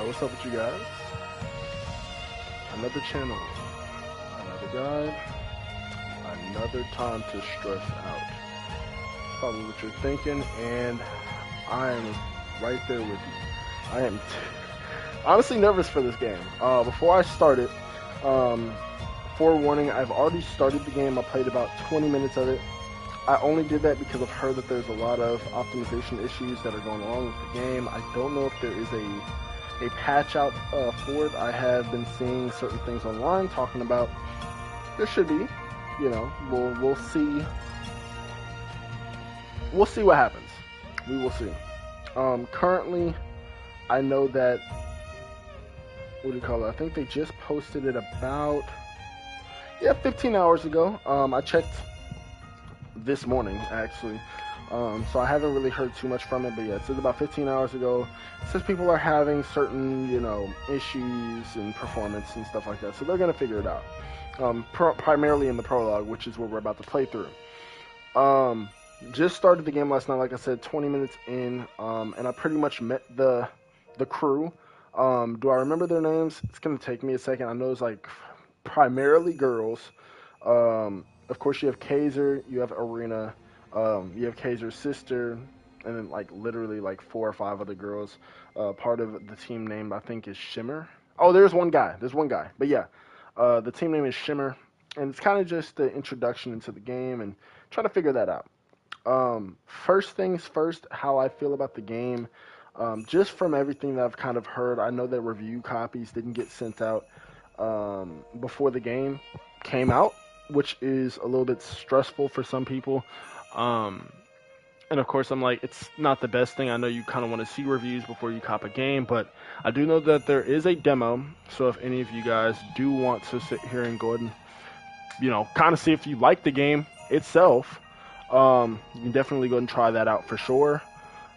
What's up with you guys? Another channel, another guide, another time to stress out. Probably what you're thinking, and I am right there with you. I am honestly nervous for this game. Before I start it, forewarning, I've already started the game. I played about 20 minutes of it. I only did that because I've heard that there's a lot of optimization issues that are going wrong with the game. I don't know if there is a patch out for it. I have been seeing certain things online talking about there should be. You know, we'll see. We'll see what happens. We will see. Currently, I know that, what do you call it? I think they just posted it about 15 hours ago. I checked this morning actually. So I haven't really heard too much from it, but yeah, it says about 15 hours ago. It says people are having certain, issues in performance and stuff like that. So they're gonna figure it out. Primarily in the prologue, which is what we're about to play through. Just started the game last night, like I said, 20 minutes in, and I pretty much met the crew. Do I remember their names? It's gonna take me a second. I know it's like primarily girls. Of course, you have Kaiser, you have Arena, you have Kaiser's sister, and then like literally like 4 or 5 other girls. Part of the team name I think is Shimmer. Oh, there's one guy. But yeah, the team name is Shimmer, and it's kind of just the introduction into the game and try to figure that out. First things first, how I feel about the game. Just from everything that I've kind of heard, I know that review copies didn't get sent out before the game came out, which is a little bit stressful for some people. And of course, I'm like, it's not the best thing. I know you kind of want to see reviews before you cop a game, but I do know that there is a demo. So if any of you guys do want to sit here and go ahead and, kind of see if you like the game itself, you can definitely go and try that out for sure.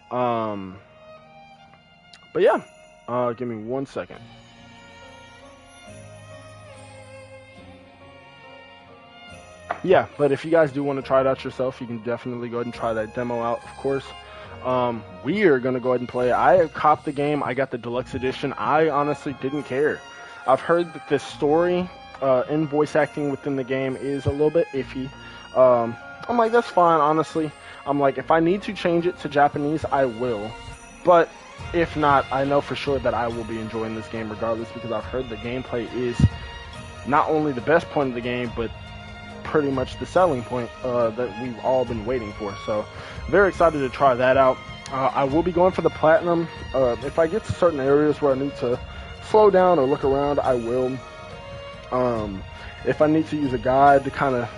But yeah, give me 1 second. Yeah, but if you guys do want to try it out yourself, you can definitely go ahead and try that demo out, of course. We are going to go ahead and play it. I copped the game. I got the deluxe edition. I honestly didn't care. I've heard that the story and voice acting within the game is a little bit iffy. I'm like, that's fine, honestly. I'm like, if I need to change it to Japanese, I will. But if not, I know for sure that I will be enjoying this game regardless, because I've heard the gameplay is not only the best point of the game, but pretty much the selling point that we've all been waiting for. So very excited to try that out. I will be going for the platinum. If I get to certain areas where I need to slow down or look around, I will. If I need to use a guide to kind of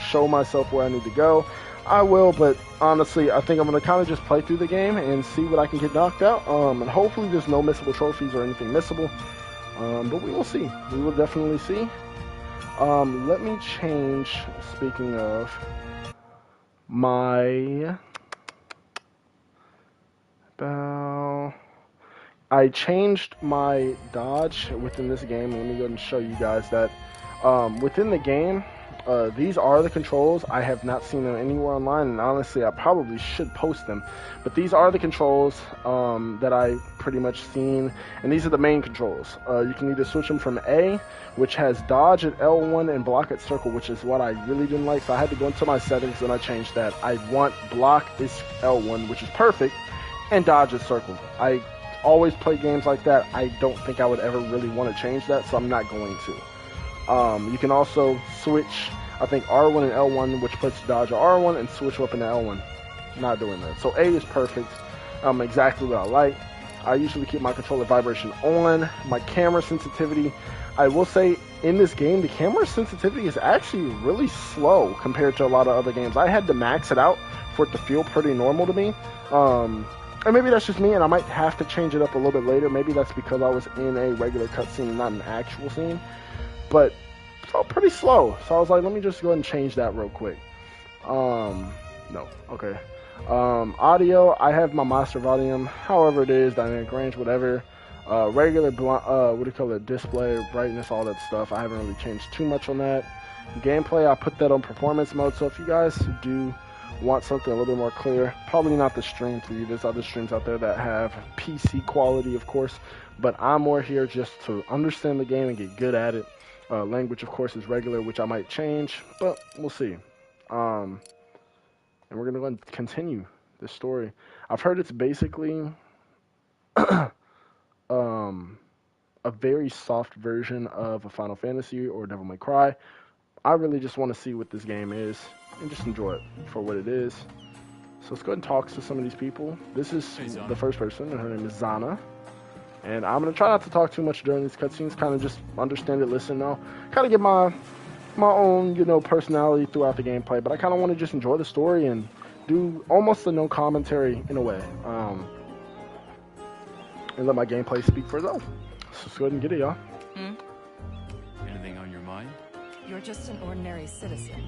show myself where I need to go, I will. But honestly, I think I'm going to kind of just play through the game and see what I can get knocked out. And hopefully there's no missable trophies or anything missable. But we will see. We will definitely see. Let me change, speaking of, I changed my dodge within this game. Let me go ahead and show you guys that. Within the game, these are the controls. I have not seen them anywhere online, and honestly, I probably should post them. But these are the controls that I pretty much seen, and these are the main controls. You can either switch them from A, which has dodge at L1 and block at circle, which is what I really didn't like, so I had to go into my settings and I changed that. I want block is L1, which is perfect, and dodge is circle. I always play games like that. I don't think I would ever really want to change that, so I'm not going to. You can also switch, I think, R1 and L1, which puts dodge at R1, and switch weapon to L1. Not doing that. So A is perfect. Exactly what I like. I usually keep my controller vibration on. My camera sensitivity, I will say, in this game, the camera sensitivity is actually really slow compared to a lot of other games. I had to max it out for it to feel pretty normal to me. And maybe that's just me, and I might have to change it up a little bit later. Maybe that's because I was in a regular cutscene and not an actual scene. But it felt pretty slow, so I was like, let me just go ahead and change that real quick. No, okay. Audio, I have my master volume, however it is, dynamic range, whatever. Regular, display, brightness, all that stuff. I haven't really changed too much on that. Gameplay, I put that on performance mode, so if you guys do want something a little bit more clear, probably not the stream for you. There's other streams out there that have PC quality, of course, but I'm more here just to understand the game and get good at it. Language, of course, is regular, which I might change, but we'll see. And we're gonna go and continue this story. I've heard it's basically um, a very soft version of a Final Fantasy or Devil May Cry. I really just want to see what this game is and just enjoy it for what it is. So let's go ahead and talk to some of these people. This is the first person, and her name is Zana. And I'm going to try not to talk too much during these cutscenes, kind of just understand it, listen, now. Kind of get my own, personality throughout the gameplay, but I kind of want to just enjoy the story and do almost a no commentary in a way. And let my gameplay speak for itself. So let's go ahead and get it, y'all. Anything on your mind? You're just an ordinary citizen.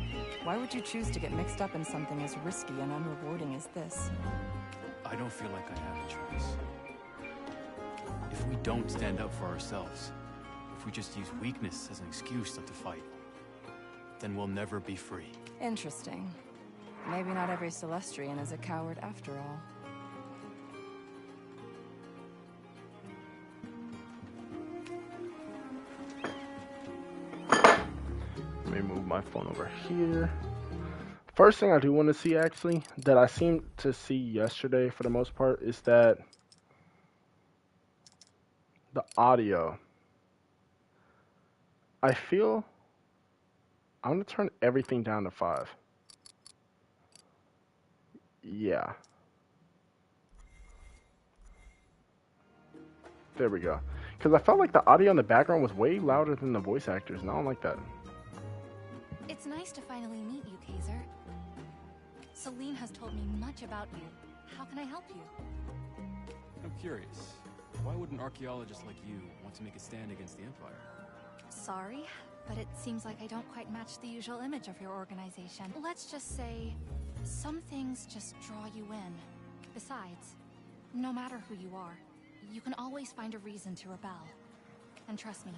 Why would you choose to get mixed up in something as risky and unrewarding as this? I don't feel like I have a choice. If we don't stand up for ourselves, if we just use weakness as an excuse not to fight, then we'll never be free. Interesting. Maybe not every Celestrian is a coward after all. Let me move my phone over here. First thing I do want to see, actually, that I seemed to see yesterday for the most part, is that the audio. I feel I'm going to turn everything down to 5. Yeah. There we go. Because I felt like the audio in the background was way louder than the voice actors, and I don't like that. It's nice to finally meet you, Kaiser. Celine has told me much about you. How can I help you? I'm curious. Why would an archaeologist like you want to make a stand against the Empire? Sorry, but it seems like I don't quite match the usual image of your organization. Let's just say, some things just draw you in. Besides, no matter who you are, you can always find a reason to rebel. And trust me,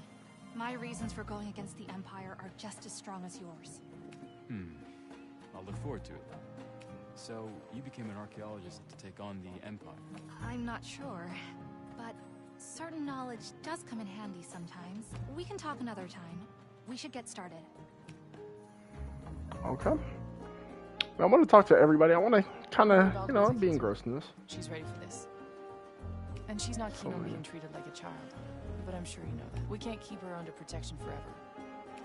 my reasons for going against the Empire are just as strong as yours. I'll look forward to it. So, you became an archaeologist to take on the Empire? I'm not sure, but certain knowledge does come in handy sometimes. We can talk another time. We should get started. Okay. I want to talk to everybody. I want to kind of, be engrossed in this. She's ready for this. And she's not keen on being treated like a child. But I'm sure you know that. We can't keep her under protection forever.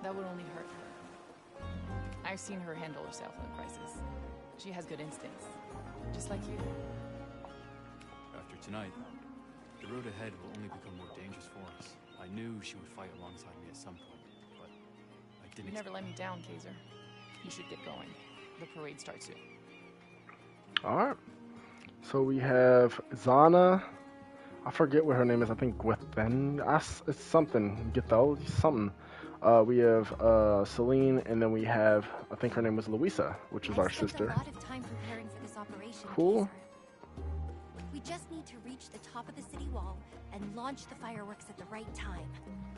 That would only hurt her. I've seen her handle herself in a crisis. She has good instincts. Just like you. After tonight, the road ahead will only become more dangerous for us. I knew she would fight alongside me at some point, but I didn't. You never let me down, Kaiser. You should get going. The parade starts soon. Alright. So we have Zana. I forget what her name is. I think Gwethen. It's something. Gethel? Something. We have Celine, and then we have, I think her name was Louisa, which is our sister. A lot of time preparing for this operation, Cool. Kaiser. We just need to reach the top of the city wall and launch the fireworks at the right time.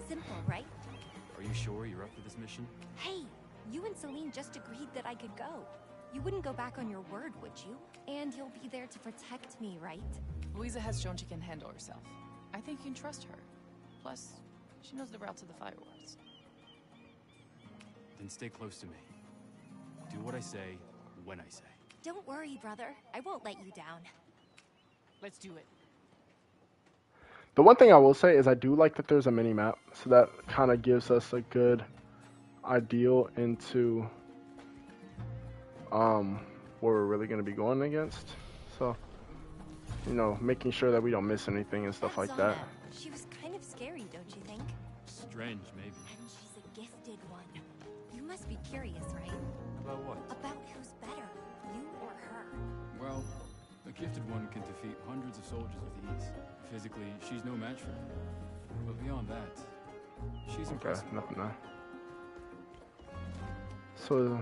Simple, right? Are you sure you're up for this mission? Hey, you and Celine just agreed that I could go. You wouldn't go back on your word, would you? And you'll be there to protect me, right? Louisa has shown she can handle herself. I think you can trust her. Plus, she knows the route to the fireworks. Then stay close to me. Do what I say, when I say. Don't worry, brother. I won't let you down. Let's do it. The one thing I will say is I do like that there's a mini map, so that kind of gives us a good ideal into where we're really going to be going against. So, making sure that we don't miss anything and stuff like that. She was kind of scary, don't you think? Strange, maybe. And she's a gifted one. You must be curious, right? About what? About who's better, you or her. Well, a gifted one can defeat hundreds of soldiers with ease. Physically, she's no match for me. But beyond that, she's impressive. Okay, nothing there. So,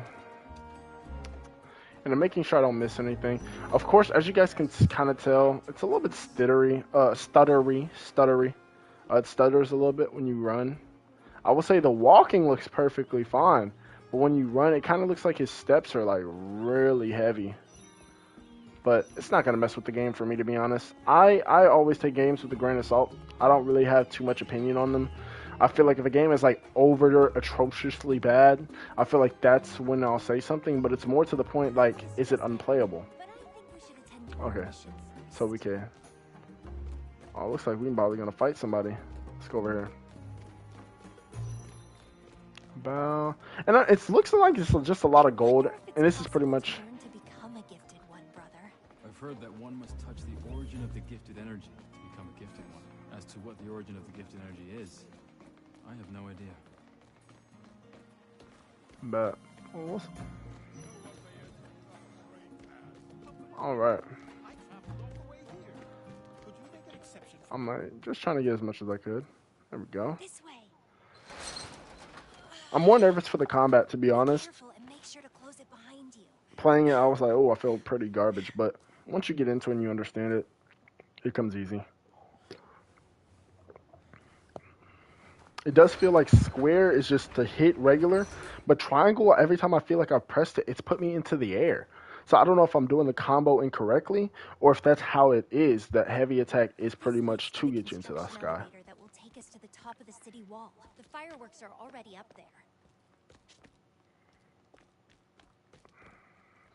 and I'm making sure I don't miss anything. Of course, as you guys can kind of tell, it's a little bit stuttery. It stutters a little bit when you run. I will say the walking looks perfectly fine, But when you run, it kind of looks like his steps are like really heavy. But it's not gonna mess with the game for me, to be honest. I always take games with a grain of salt. I don't really have too much opinion on them. I feel like if a game is like over atrociously bad, I feel like that's when I'll say something. But it's more to the point, like, is it unplayable? Okay, so we can. Oh, looks like we're probably gonna fight somebody. Let's go over here. Bow. And it looks like it's just a lot of gold. And this is pretty much. I've heard that one must touch the origin of the gifted energy to become a gifted one. As to what the origin of the gifted energy is, I have no idea. But all right. I'm like, just trying to get as much as I could. There we go. This way. I'm more nervous for the combat, to be honest. And make sure to close it behind you. Playing it, I was like, oh, I feel pretty garbage. But once you get into it and you understand it, it comes easy. It does feel like square is just to hit regular, but triangle, every time I feel like I've pressed it, it's put me into the air. So I don't know if I'm doing the combo incorrectly, or if that's how it is, that heavy attack is pretty much to get you into the sky. That will take us to the top of the city wall. The fireworks are already up there.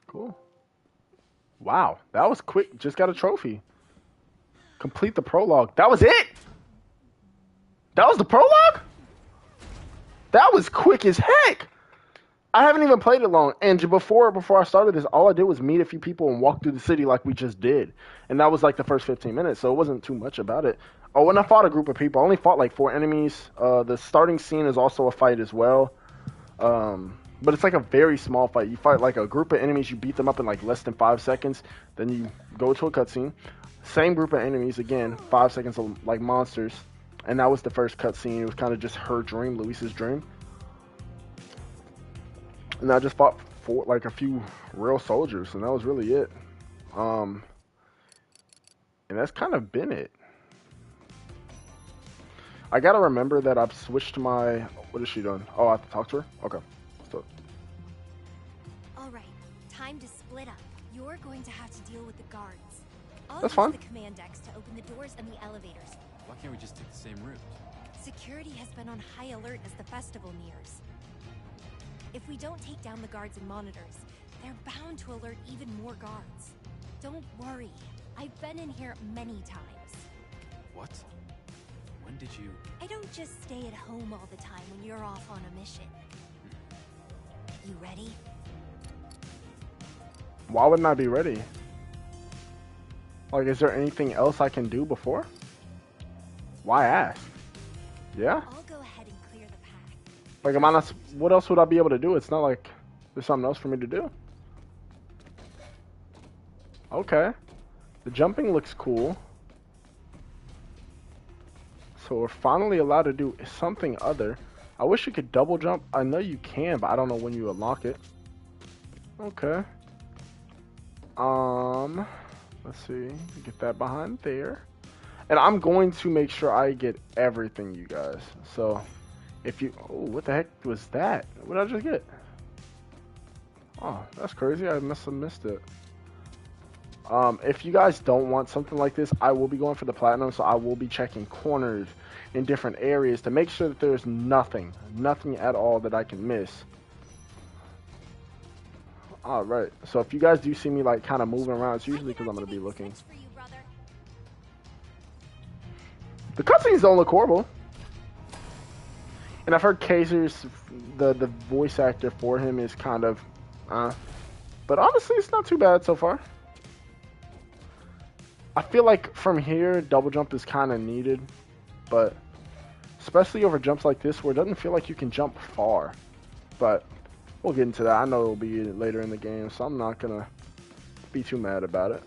Cool. Wow, that was quick. Just got a trophy. Complete the prologue. That was it? That was the prologue? That was quick as heck. I haven't even played it long. And before I started this, all I did was meet a few people and walk through the city like we just did. And that was like the first 15 minutes, so it wasn't too much about it. Oh, and I fought a group of people. I only fought like 4 enemies. The starting scene is also a fight as well. But it's like a very small fight. You fight like a group of enemies, you beat them up in like less than 5 seconds. Then you go to a cutscene. Same group of enemies, again, 5 seconds of like monsters. And that was the first cutscene. It was kind of just her dream, Luis's dream. And I just fought for like a few real soldiers, and that was really it. And that's kind of been it. I gotta remember that I've switched my. What is she doing? Oh, I have to talk to her? Okay. So. Alright, time to split up. You're going to have to deal with the guards. I'll That's use fine. the command decks to open the doors and the elevators. Why can't we just take the same route? Security has been on high alert as the festival nears. If we don't take down the guards and monitors, they're bound to alert even more guards. Don't worry. I've been in here many times. What? When did you... I don't just stay at home all the time when you're off on a mission. You ready? Why wouldn't I be ready? Like, is there anything else I can do before? Why ask? Yeah? I'll go ahead and clear the path. Like, am I not... What else would I be able to do? It's not like there's something else for me to do. Okay. The jumping looks cool. So we're finally allowed to do something other. I wish you could double jump. I know you can, but I don't know when you unlock it. Okay. Let's see. Get that behind there. And I'm going to make sure I get everything, you guys. So, if you... Oh, what the heck was that? What did I just get? Oh, that's crazy. I must have missed it. If you guys don't want something like this, I will be going for the platinum, so I will be checking corners in different areas to make sure that there's nothing at all that I can miss. Alright, so if you guys do see me like kind of moving around, it's usually because I'm going to be looking. The cutscenes don't look horrible. And I've heard Kaiser's, the voice actor for him is kind of, but honestly, it's not too bad so far. I feel like from here, double jump is kind of needed, but especially over jumps like this where it doesn't feel like you can jump far. But we'll get into that. I know it'll be later in the game, so I'm not going to be too mad about it.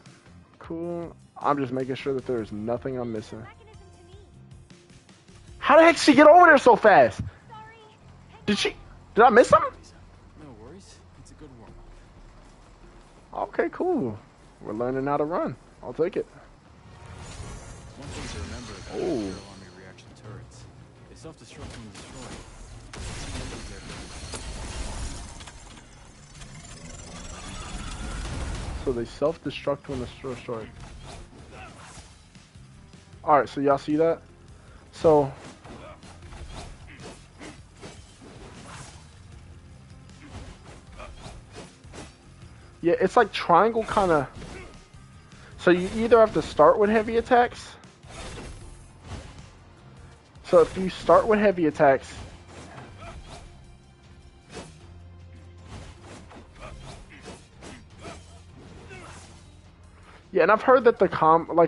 Cool. I'm just making sure that there's nothing I'm missing. How the heck did she get over there so fast? Did I miss him? No worries. It's a good warm-up. Okay, cool. We're learning how to run. I'll take it. One thing to remember about Imperial Army reaction turrets. They self-destruct when destroyed. so they self-destruct when destroyed. Alright, so y'all see that? So... yeah, it's like triangle kind of... so you either have to start with heavy attacks. So if you start with heavy attacks... yeah, and I've heard that the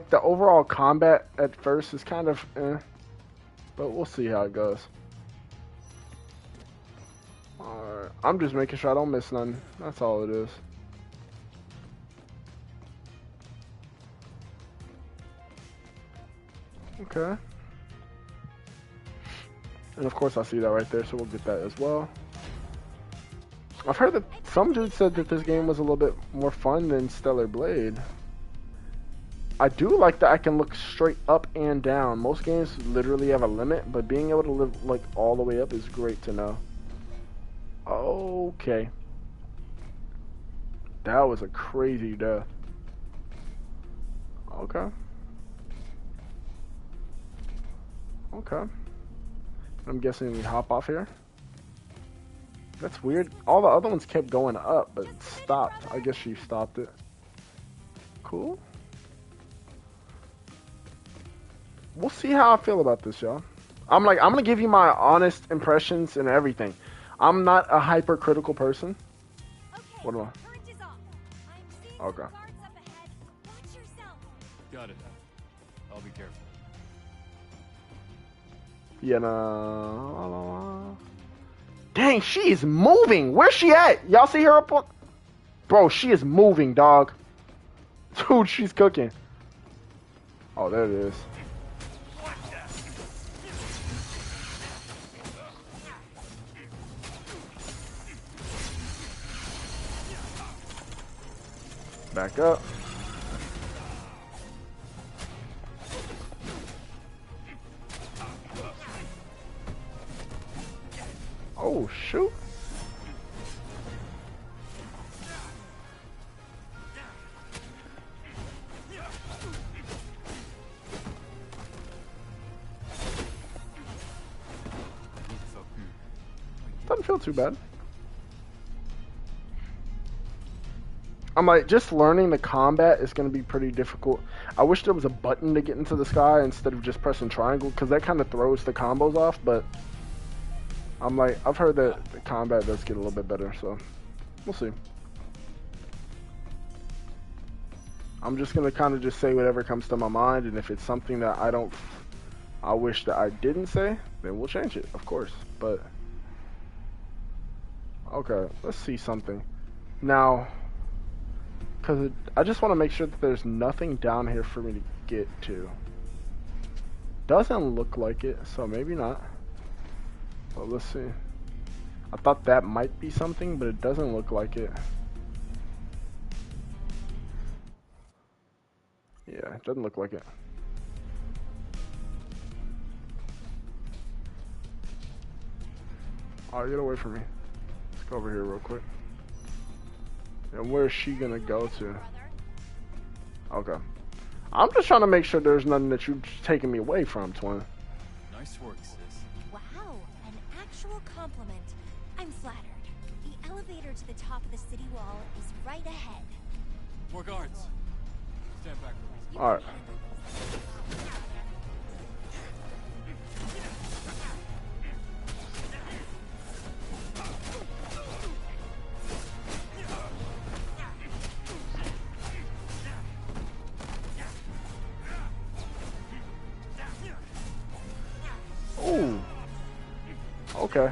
the overall combat at first is kind of but we'll see how it goes. Alright, I'm just making sure I don't miss none. That's all it is. Okay. And of course I see that right there, so we'll get that as well. I've heard that some dude said that this game was a little bit more fun than Stellar Blade. I do like that I can look straight up and down. Most games literally have a limit, but being able to live like all the way up is great to know. Okay. That was a crazy death. Okay. Okay. I'm guessing we hop off here. That's weird. All the other ones kept going up, but it stopped. I guess she stopped it. Cool. We'll see how I feel about this, y'all. I'm gonna give you my honest impressions and everything. I'm not a hypercritical person. What do I? Okay. Got it. I'll be careful. Yeah, no. Dang, she is moving. Where's she at? Y'all see her up on... bro, she is moving, dog. Dude, she's cooking. Oh, there it is. Back up. Oh, shoot. Doesn't feel too bad. I'm like, just learning the combat is going to be pretty difficult. I wish there was a button to get into the sky instead of just pressing triangle, because that kind of throws the combos off, but I'm like, I've heard that the combat does get a little bit better, so we'll see. I'm just going to kind of just say whatever comes to my mind, and if it's something that I wish that I didn't say, then we'll change it, of course, but okay, let's see something. Now, because I just want to make sure that there's nothing down here for me to get to. Doesn't look like it, so maybe not. But let's see. I thought that might be something, but it doesn't look like it. Yeah, it doesn't look like it. Alright, get away from me. Let's go over here real quick. And where's she gonna go to? Okay. I'm just trying to make sure there's nothing that you're taking me away from, twin. Nice work, sis. Wow, an actual compliment. I'm flattered. The elevator to the top of the city wall is right ahead. More guards. Stand back, please. Alright. Ooh. Okay.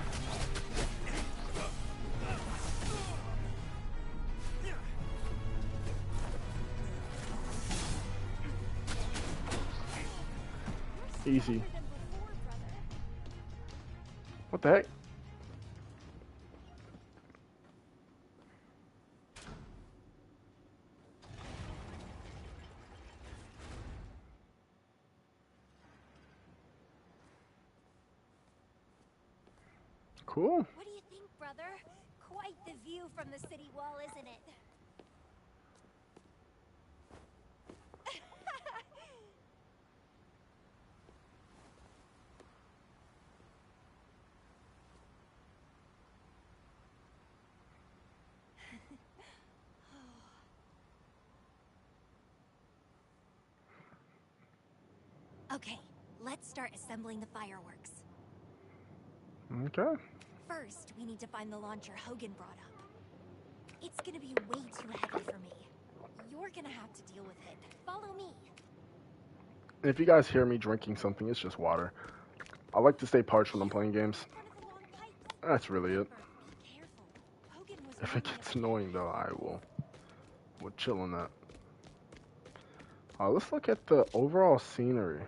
Easy. What the heck? Cool. What do you think, brother? Quite the view from the city wall, isn't it? Okay, let's start assembling the fireworks. Okay. First, we need to find the launcher Hogan brought up. It's gonna be way too heavy for me. You're gonna have to deal with it. Follow me. If you guys hear me drinking something, it's just water. I like to stay parched when I'm playing games. In front of the long pipes. That's really it. Be careful. Hogan was If it warning gets us annoying though, I will chill on that. Let's look at the overall scenery.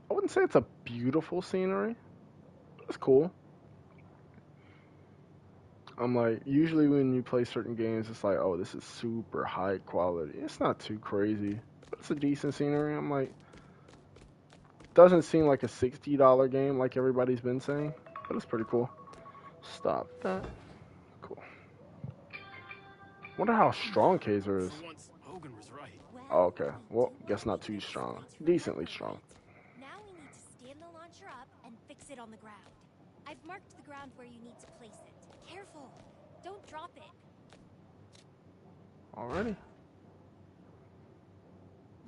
I wouldn't say it's a beautiful scenery. It's cool. I'm like, usually when you play certain games, it's like, oh, this is super high quality. It's not too crazy, but it's a decent scenery. I'm like, doesn't seem like a $60 game like everybody's been saying, but it's pretty cool. Stop that. Cool. Wonder how strong Kaiser is. For once, Hogan was right. Oh, okay. Well, guess not too strong. Decently strong. Now we need to stand the launcher up and fix it on the ground. I've marked the ground where you need to place it. Careful. Don't drop it. Alrighty.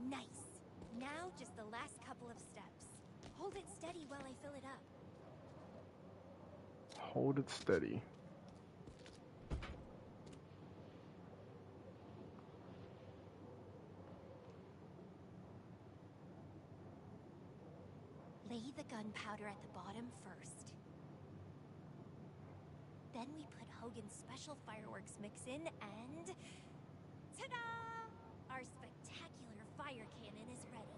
Nice. Now just the last couple of steps. Hold it steady while I fill it up. Hold it steady. Lay the gunpowder at the bottom first. Then we put Hogan's special fireworks mix in and... ta-da! Our spectacular fire cannon is ready.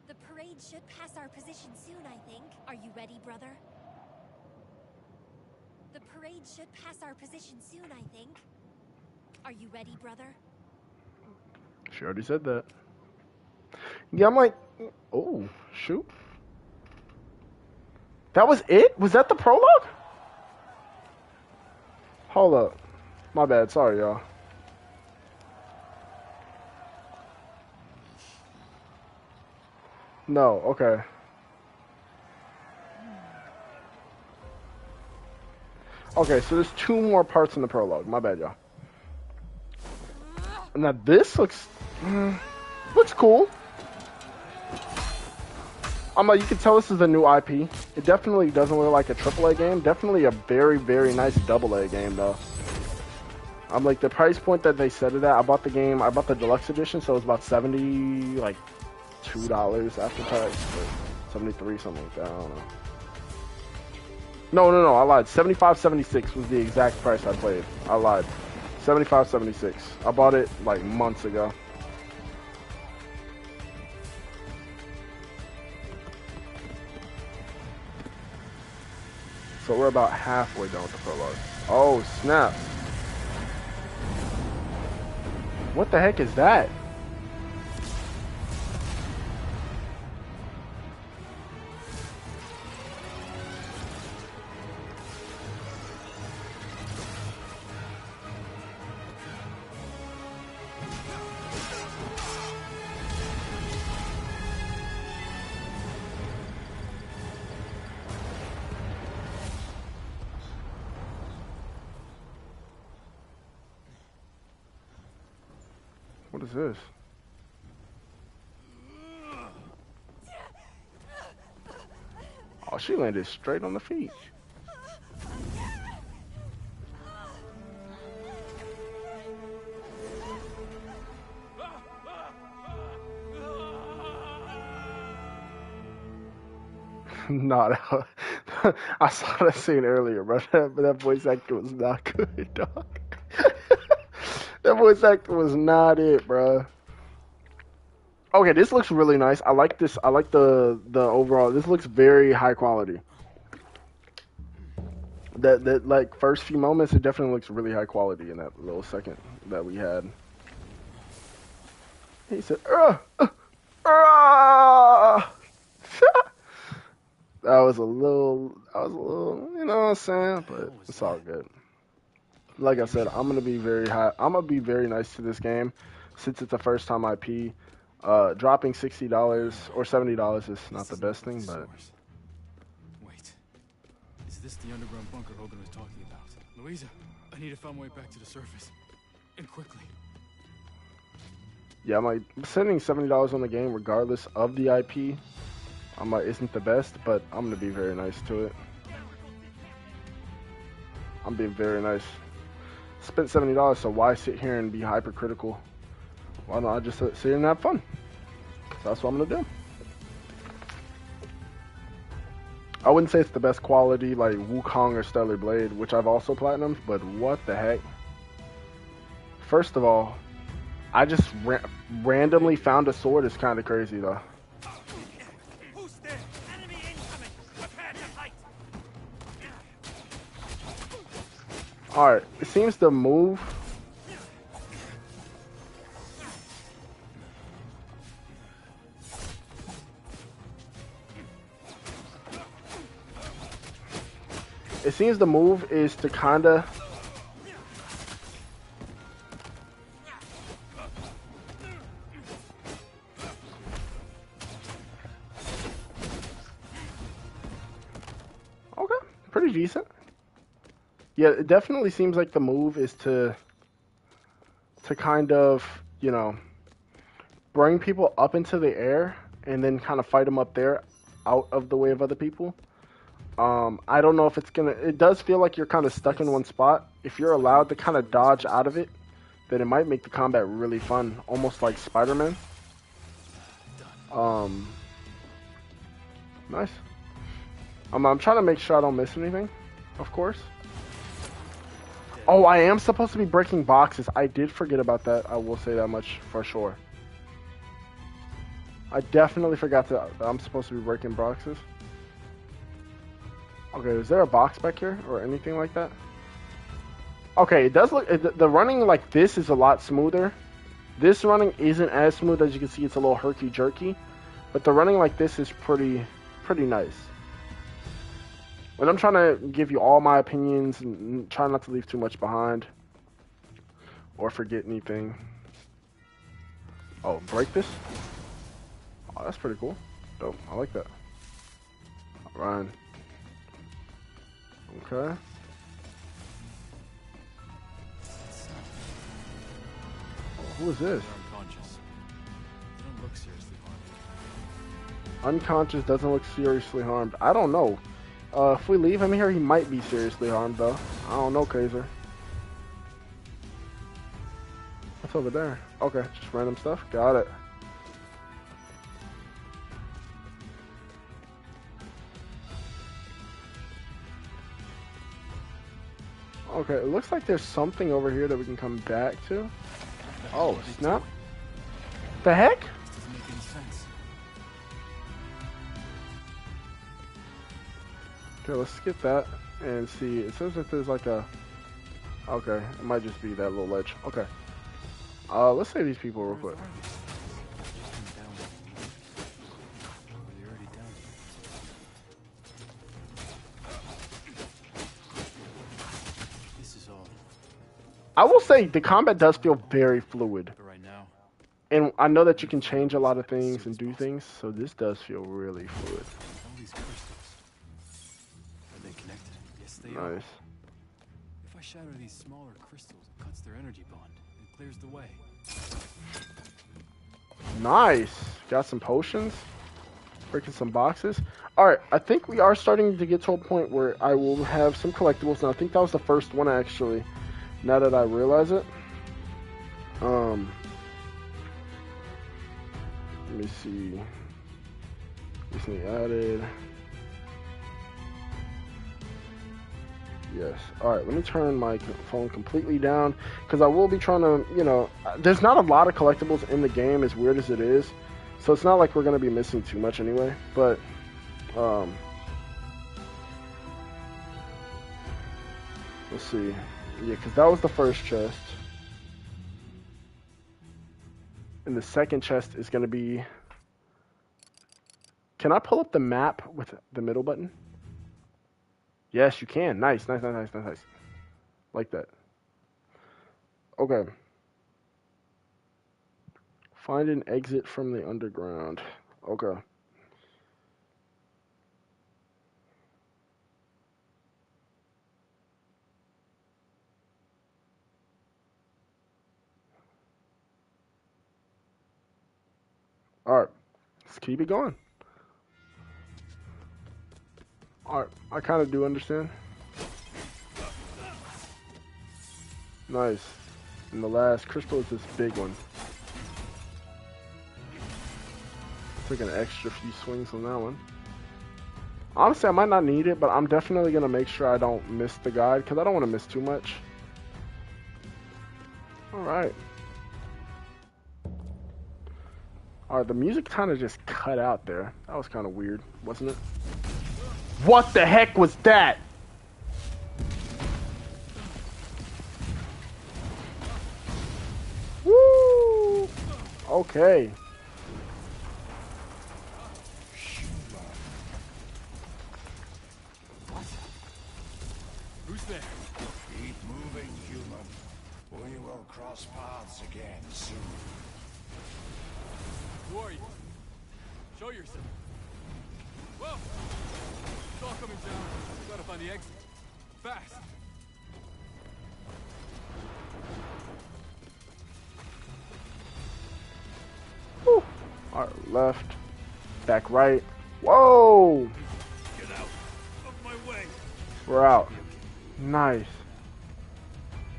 The parade should pass our position soon, I think. Are you ready, brother? The parade should pass our position soon, I think. Are you ready, brother? She already said that. Yeah, I'm like, oh, shoot. That was it? Was that the prologue? Hold up. My bad. Sorry, y'all. No, okay. Okay, so there's 2 more parts in the prologue. My bad, y'all. Now this looks cool. I'm like, you can tell this is a new IP. It definitely doesn't look like a AAA game. Definitely a very, very nice AA game, though. I'm like, the price point that they set it at, I bought the deluxe edition, so it was about $72 after tax, or 73, something like that, I don't know. No, I lied. 75.76 was the exact price I paid. I lied. 75.76. I bought it like months ago. So we're about halfway done with the prologue. Oh, snap. What the heck is that? What is this? Oh, she landed straight on the feet. No, I saw that scene earlier, bro. But that voice actor was not good, dog. That voice actor was not it, bro. Okay, this looks really nice. I like this. I like the overall. This looks very high quality. That like first few moments, it definitely looks really high quality in that little second that we had. He said, That was a little, you know what I'm saying? But it's all good. Like I said, I'm gonna be very nice to this game, since it's a first time IP. Dropping $60 or $70 is not the best thing, but. Wait, is this the underground bunker Hogan was talking about? Louisa, I need to find my way back to the surface, and quickly. Yeah, I'm like spending $70 on the game regardless of the IP. I'm like isn't the best, but I'm gonna be very nice to it. I'm being very nice. Spent $70, so why sit here and be hypercritical? Why don't I just sit here and have fun? So that's what I'm gonna do. I wouldn't say it's the best quality like Wukong or Stellar Blade, which I've also platinumed, but what the heck? First of all, I just randomly found a sword is kind of crazy though. Who's there? Enemy incoming! Prepare to fight! Alright, it seems to move. It seems the move is to kinda okay, pretty decent. Yeah, it definitely seems like the move is to kind of, you know, bring people up into the air and then kind of fight them up there out of the way of other people. I don't know if it's gonna, it does feel like you're kind of stuck in one spot. If you're allowed to kind of dodge out of it, then it might make the combat really fun, almost like Spider-Man. Nice. I'm trying to make sure I don't miss anything, of course. Oh, I am supposed to be breaking boxes. I did forget about that. I will say that much for sure. I definitely forgot that I'm supposed to be breaking boxes. Okay, is there a box back here or anything like that? Okay, it does look, the running like this is a lot smoother. This running isn't as smooth. As you can see, it's a little herky-jerky. But the running like this is pretty nice. But I'm trying to give you all my opinions and try not to leave too much behind. Or forget anything. Oh, break this? Oh, that's pretty cool. Dope. I like that. Ryan. Okay. Who is this? Unconscious. They don't look seriously harmed. Unconscious, doesn't look seriously harmed. I don't know. If we leave him here, he might be seriously harmed, though. I don't know, Kaiser. What's over there? Okay, just random stuff. Got it. Okay, it looks like there's something over here that we can come back to. Oh, snap. The heck? This doesn't make any sense. Okay, let's skip that and see. It says that there's like a... Okay, it might just be that little ledge. Okay. Let's save these people real quick. I will say the combat does feel very fluid. Right now. And I know that you can change a lot of things and do things, so this does feel really fluid. All these crystals. Are they connected? Yes, they are. Nice. If I shatter these smaller crystals, it cuts their energy bond and clears the way. Nice. Got some potions. Breaking some boxes. Alright, I think we are starting to get to a point where I will have some collectibles. And I think that was the first one, actually. Now that I realize it. Let me see. Recently added. Yes. Alright, let me turn my phone completely down. Because I will be trying to, you know, there's not a lot of collectibles in the game, as weird as it is. So it's not like we're going to be missing too much anyway. But, let's see. Yeah, because that was the first chest. And the second chest is going to be... Can I pull up the map with the middle button? Yes, you can. Nice, nice, nice, nice, nice, nice. Like that. Okay. Find an exit from the underground. Okay. Alright, let's keep it going. Alright, I kind of do understand. Nice. And the last crystal is this big one. Took an extra few swings on that one. Honestly, I might not need it, but I'm definitely going to make sure I don't miss the guide, because I don't want to miss too much. Alright. Alright, the music kind of just cut out there. That was kind of weird, wasn't it? What the heck was that? Woo! Okay. Who's there? Keep moving, human. We will cross paths again soon. Who are you? Show yourself. Whoa! It's all coming down. We gotta find the exit. Fast! Woo. Alright, left. Back right. Whoa! Get out of my way. We're out. Nice.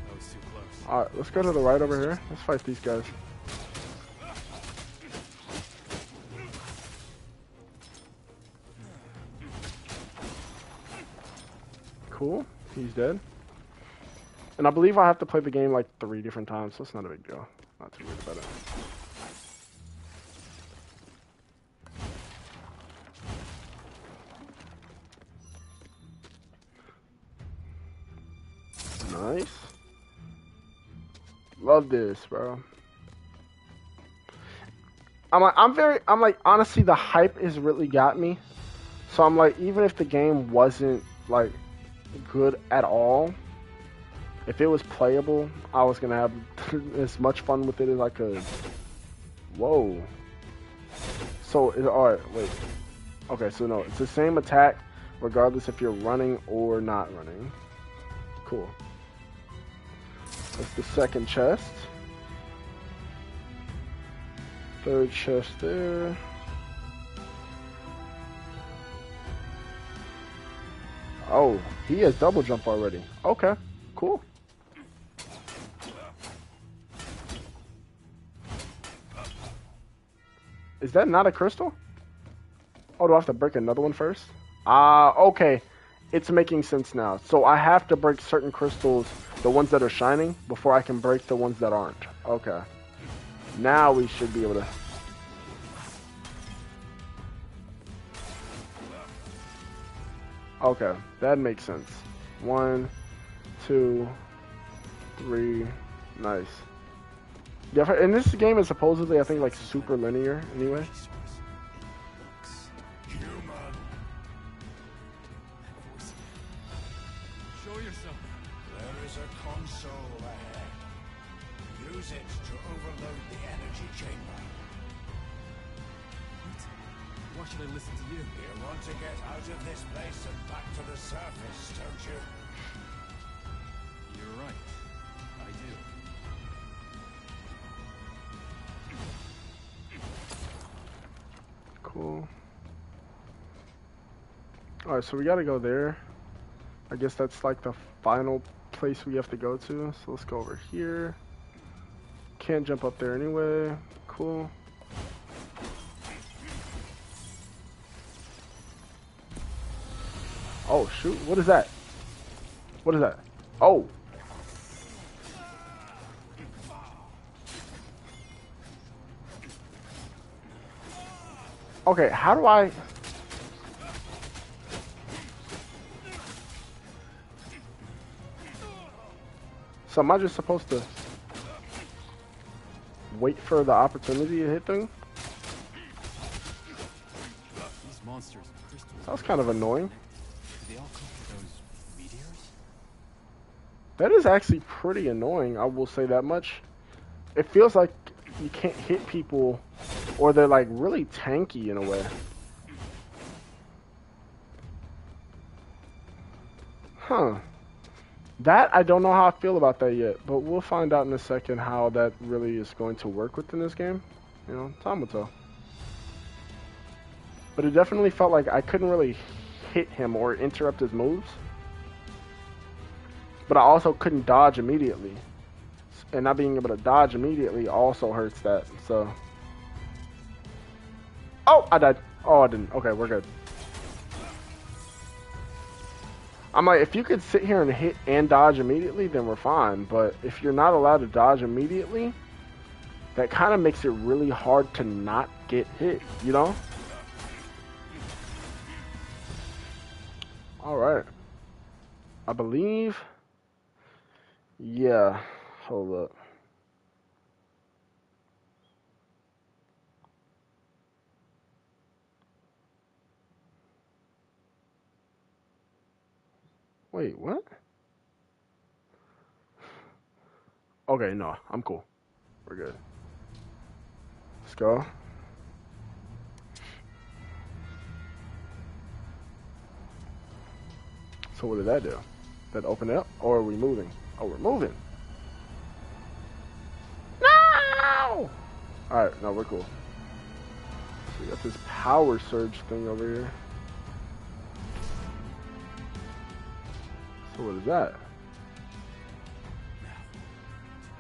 That was too close. Alright, let's go to the right over here. Let's fight these guys. Cool. He's dead. And I believe I have to play the game like 3 different times, so it's not a big deal. Not too worried about it. Nice. Love this, bro. I'm like, honestly, the hype has really got me. So I'm like, even if the game wasn't like good at all, if it was playable, I was gonna have as much fun with it as I could. Whoa. So, alright, wait. Okay, so no, it's the same attack regardless if you're running or not running. Cool. That's the second chest. Third chest there. Oh, he has double jump already. Okay, cool. Is that not a crystal? Oh, do I have to break another one first? Okay. It's making sense now. So I have to break certain crystals, the ones that are shining, before I can break the ones that aren't. Okay. Now we should be able to... Okay, that makes sense. 1, 2, 3, nice. Yeah, and this game is supposedly, I think, like super linear anyway. Human. Show yourself. There is a console ahead. Use it to overload the energy chamber. Why should I listen to you? You want to get out of this place and back to the surface, don't you? You're right. I do. Cool. Alright, so we gotta go there. I guess that's like the final place we have to go to. So let's go over here. Can't jump up there anyway. Cool. Oh shoot, what is that? What is that? Oh! Okay, how do I... So am I just supposed to wait for the opportunity to hit them? These monsters and crystals. That was kind of annoying. Do they all come from those meteors? That is actually pretty annoying, I will say that much. It feels like you can't hit people, or they're like really tanky in a way. Huh. That, I don't know how I feel about that yet, but we'll find out in a second how that really is going to work within this game. You know, time will tell. but it definitely felt like I couldn't really hit him or interrupt his moves. But I also couldn't dodge immediately. And not being able to dodge immediately also hurts that, so. Oh, I died. Oh, I didn't. Okay, we're good. I'm like, if you could sit here and hit and dodge immediately, then we're fine. But if you're not allowed to dodge immediately, that kind of makes it really hard to not get hit, you know? Alright. I believe... Yeah. Hold up. Wait, what? Okay, no, I'm cool. We're good. Let's go. So what did that do? Did that open it up? Or are we moving? Oh, we're moving. No! Alright, no, we're cool. So we got this power surge thing over here. So what is that?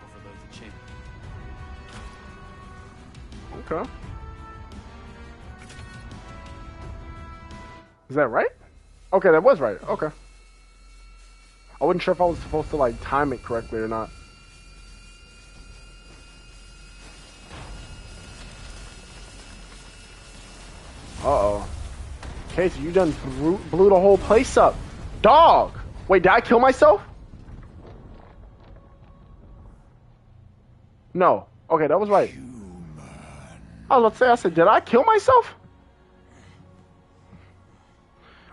Overload the chamber. Okay. Is that right? Okay, that was right. Okay. I wasn't sure if I was supposed to like time it correctly or not. Uh-oh. Casey, you done blew the whole place up. Dog! Wait, did I kill myself? No. Okay, that was right. I was about to say, I said, did I kill myself?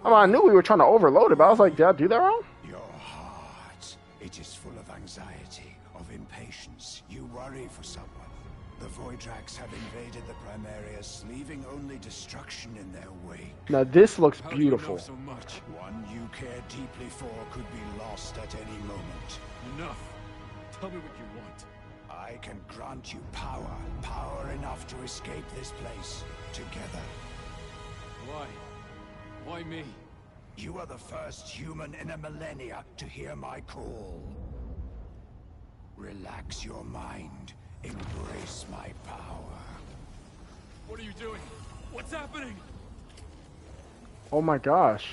I mean, I knew we were trying to overload it, but I was like, did I do that wrong? Your heart, it is full of anxiety, of impatience. You worry for someone. The Voidraks have invaded the Primarius, leaving only destruction in their wake. Now this looks How do you beautiful. know so much? One you care deeply for could be lost at any moment. Enough. Tell me what you want. I can grant you power, power enough to escape this place, together. Why? Why me? You are the first human in a millennia to hear my call. Relax your mind. Embrace my power. What are you doing? What's happening? Oh my gosh.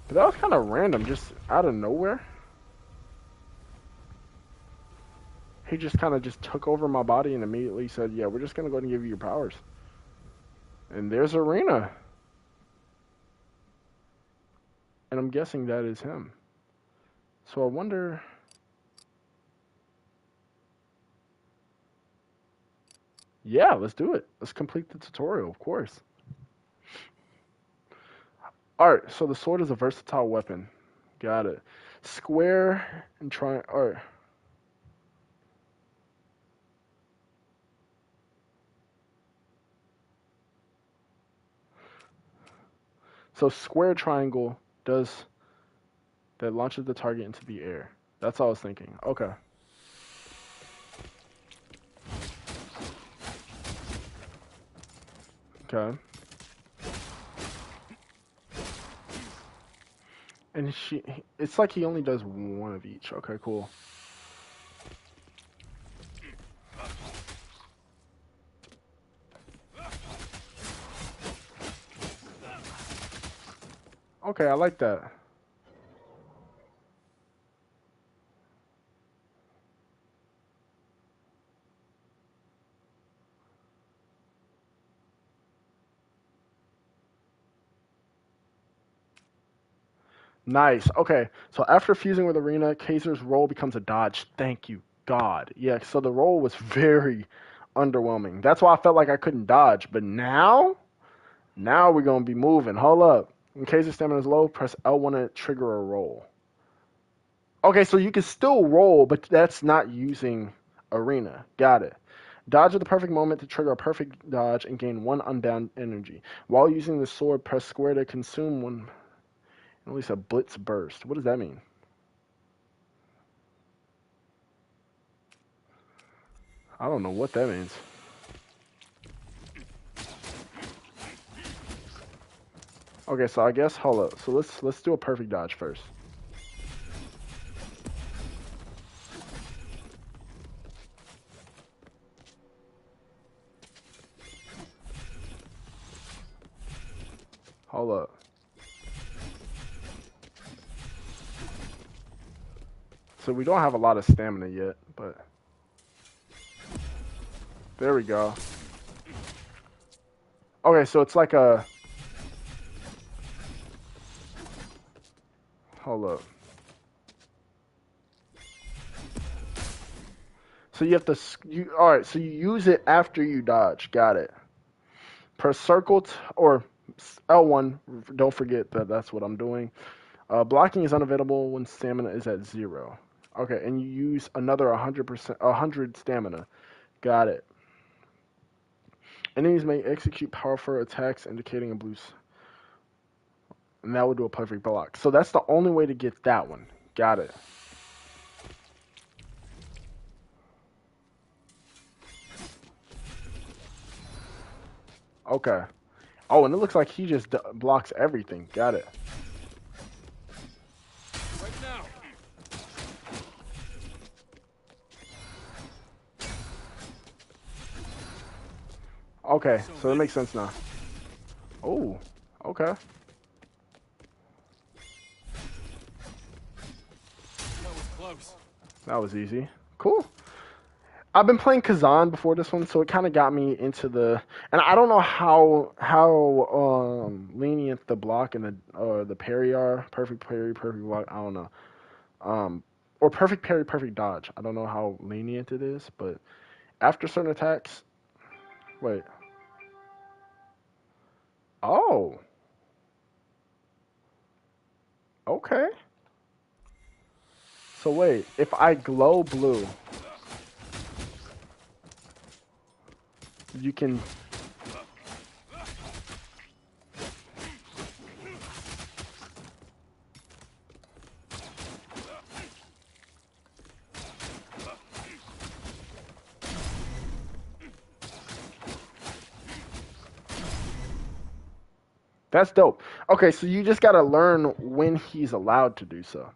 But that was kind of random, just out of nowhere. He just kind of just took over my body and immediately said, yeah, we're just going to go ahead and give you your powers. And there's Arena. And I'm guessing that is him. So I wonder... Yeah, let's do it. Let's complete the tutorial, of course. Alright, so the sword is a versatile weapon. Got it. Square and try... Alright. So square triangle does... That launches the target into the air. That's all I was thinking. Okay. Okay. And it's like he only does one of each. Okay, cool. Okay, I like that. Nice. Okay, so after fusing with Arena, Kaiser's role becomes a dodge. Thank you, God. Yeah, so the role was very underwhelming. That's why I felt like I couldn't dodge. But now we're going to be moving. Hold up. When Kaiser's stamina is low, press L1 to trigger a roll. Okay, so you can still roll, but that's not using Arena. Got it. Dodge at the perfect moment to trigger a perfect dodge and gain 1 unbound energy. While using the sword, press square to consume 1... At least a blitz burst. What does that mean? I don't know what that means. Okay, so I guess hold up. So let's do a perfect dodge first. Hold up. So we don't have a lot of stamina yet, but there we go. Okay, so it's like a hold up. So you have to all right, so you use it after you dodge. Got it. Press circle or L1. Don't forget that that's what I'm doing. Blocking is unavailable when stamina is at 0. Okay, and you use another 100 stamina. Got it. Enemies may execute powerful attacks indicating a blue, and that would do a perfect block. So that's the only way to get that one. Got it. Okay. Oh, and it looks like he just blocks everything. Got it. Right now. Okay, so that makes sense now. Oh, okay. That was close. That was easy. Cool. I've been playing Kazan before this one, so it kind of got me into the. And I don't know how lenient the block and the parry are. Perfect parry, perfect block. I don't know. Or perfect parry, perfect dodge. I don't know how lenient it is, but after certain attacks. Wait. Oh. Okay. So wait, if I glow blue, you can. That's dope. Okay, so you just gotta learn when he's allowed to do so.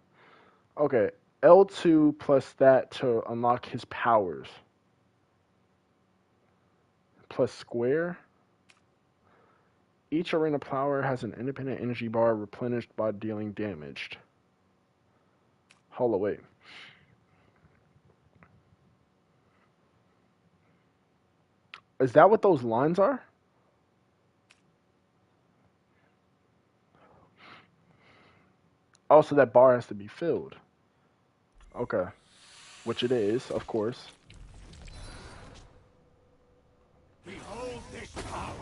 Okay, L2 plus that to unlock his powers. Plus square. Each arena power has an independent energy bar replenished by dealing damage. Hold on, wait. Is that what those lines are? Oh, so that bar has to be filled. Okay. Which it is, of course. Behold this power.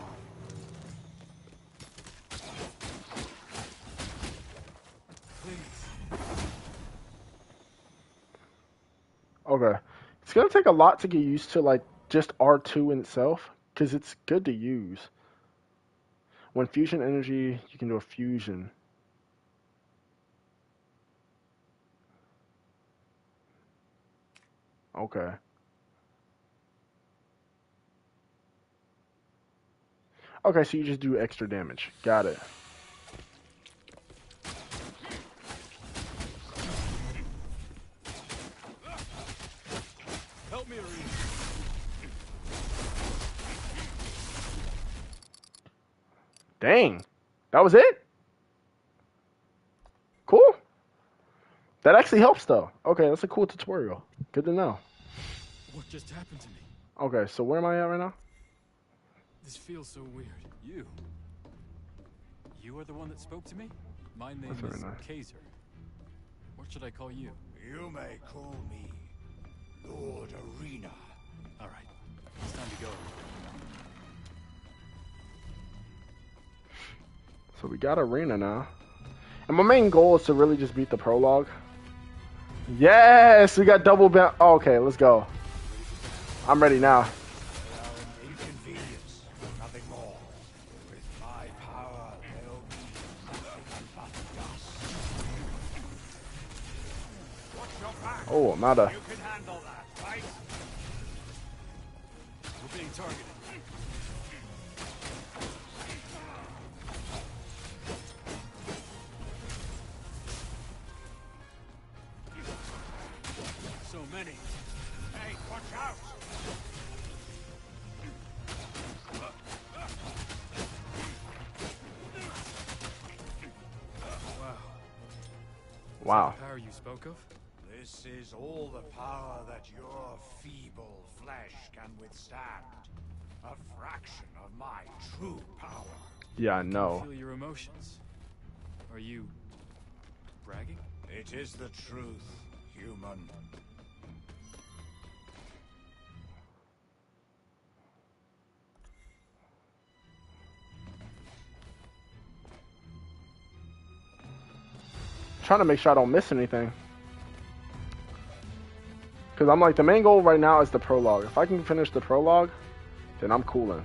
Please. Okay. It's gonna take a lot to get used to, like, just R2 in itself, because it's good to use. When fusion energy, you can do a fusion. Okay. Okay, so you just do extra damage. Got it. Help me, Arena. Dang. That was it? Cool. That actually helps, though. Okay, that's a cool tutorial. Good to know. What just happened to me? Okay, so where am I at right now? This feels so weird. You are the one that spoke to me? My name That's is very nice. Kaiser. What should I call you? You may call me Lord Arena. All right, it's time to go. So we got Arena now. And my main goal is to really just beat the prologue. Yes, we got double bounce. Oh, okay, let's go. I'm ready now. Inconvenience, nothing more. With my power, there'll be nothing but dust. Watch your back. Oh, I'm out of. You can handle that, right? We're being targeted. many. Hey, watch out! Wow. The power you spoke of? This is all the power that your feeble flesh can withstand. A fraction of my true power. Yeah, I know. Feel your emotions. Are you bragging? It is the truth, human. Trying to make sure I don't miss anything. Because I'm like, the main goal right now is the prologue. If I can finish the prologue, then I'm coolin'.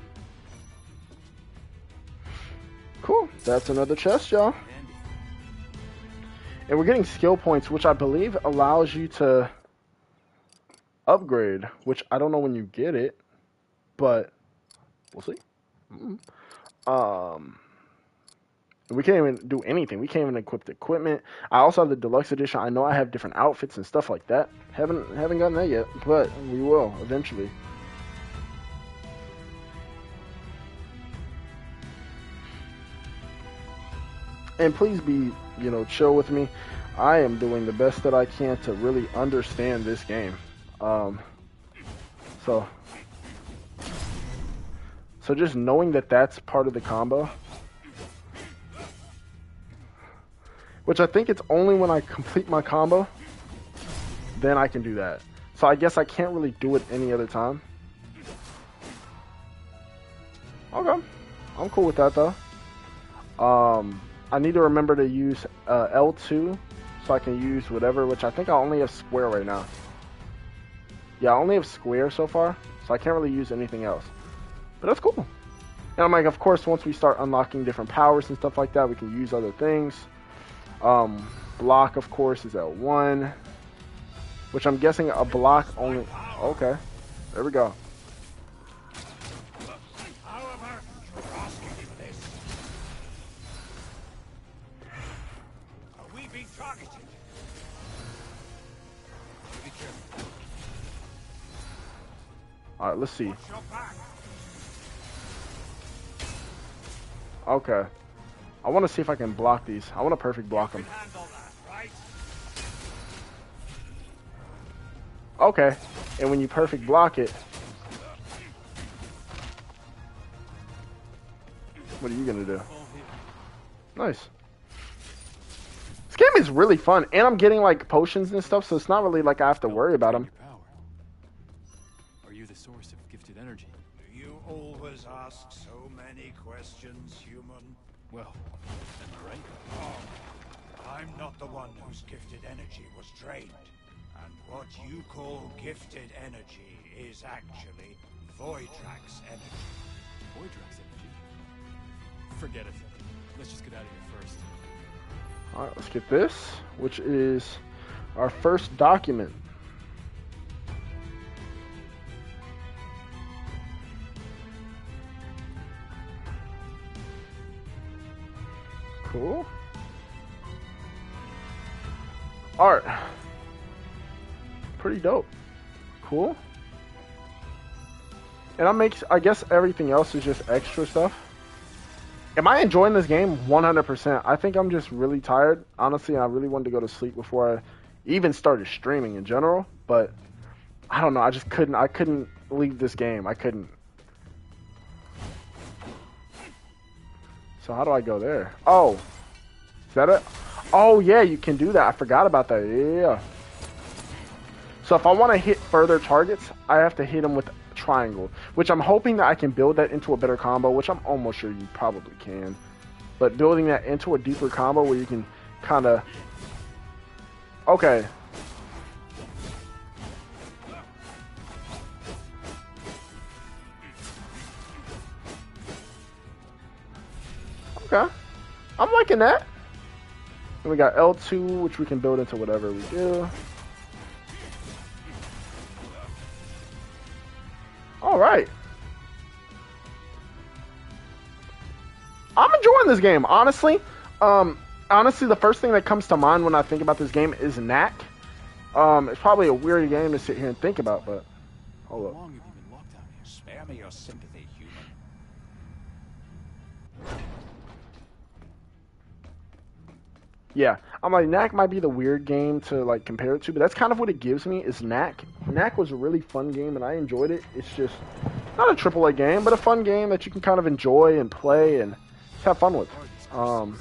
Cool. That's another chest, y'all. And we're getting skill points, which I believe allows you to upgrade, which I don't know when you get it, but we'll see. We can't even do anything. We can't even equip the equipment. I also have the deluxe edition. I know I have different outfits and stuff like that. Haven't gotten that yet, but we will eventually. And please be, chill with me. I am doing the best that I can to really understand this game. So just knowing that that's part of the combo. Which I think it's only when I complete my combo, then I can do that. So I guess I can't really do it any other time. Okay. I'm cool with that, though. I need to remember to use L2 so I can use whatever, which I think I only have square right now. Yeah, I only have square so far, so I can't really use anything else. But that's cool. And I'm like, of course, once we start unlocking different powers and stuff like that, we can use other things. Block, of course, is at 1, which I'm guessing a block only. Okay, there we go. Are we being targeted? Be careful. All right, let's see. Watch your back. Okay, I want to see if I can block these. I want to perfect block them. Handle that, right? Okay, and when you perfect block it, what are you gonna do? Nice. This game is really fun, and I'm getting like potions and stuff, so it's not really like I have to worry about them. Are you the source of gifted energy? Do you always ask so many questions, human? Well, am I right? Oh, I'm not the one whose gifted energy was drained. And what you call gifted energy is actually Voidrak's energy. Voidrak's energy? Forget it. Let's just get out of here first. Alright, let's get this, which is our first document. Cool. Art. Pretty dope. Cool. And I guess everything else is just extra stuff. Am I enjoying this game? 100%. I think I'm just really tired, honestly, and I really wanted to go to sleep before I even started streaming in general, but I don't know, I couldn't leave this game. I couldn't. So how do I go there? Oh, is that it? Oh yeah, you can do that. I forgot about that. Yeah. So if I want to hit further targets, I have to hit them with triangle, which I'm hoping that I can build that into a better combo, which I'm almost sure you probably can. But building that into a deeper combo where you can kind of... Okay. Okay. I'm liking that. And we got L2, which we can build into whatever we do. Alright. I'm enjoying this game, honestly. Honestly, the first thing that comes to mind when I think about this game is Knack. It's probably a weird game to sit here and think about, but How hold up. long have you been locked out here? Spare me your sympathy, human. Yeah, I'm like, Knack might be the weird game to like compare it to, but that's kind of what it gives me is Knack. Knack was a really fun game and I enjoyed it. It's just not a AAA game, but a fun game that you can kind of enjoy and play and just have fun with. They are the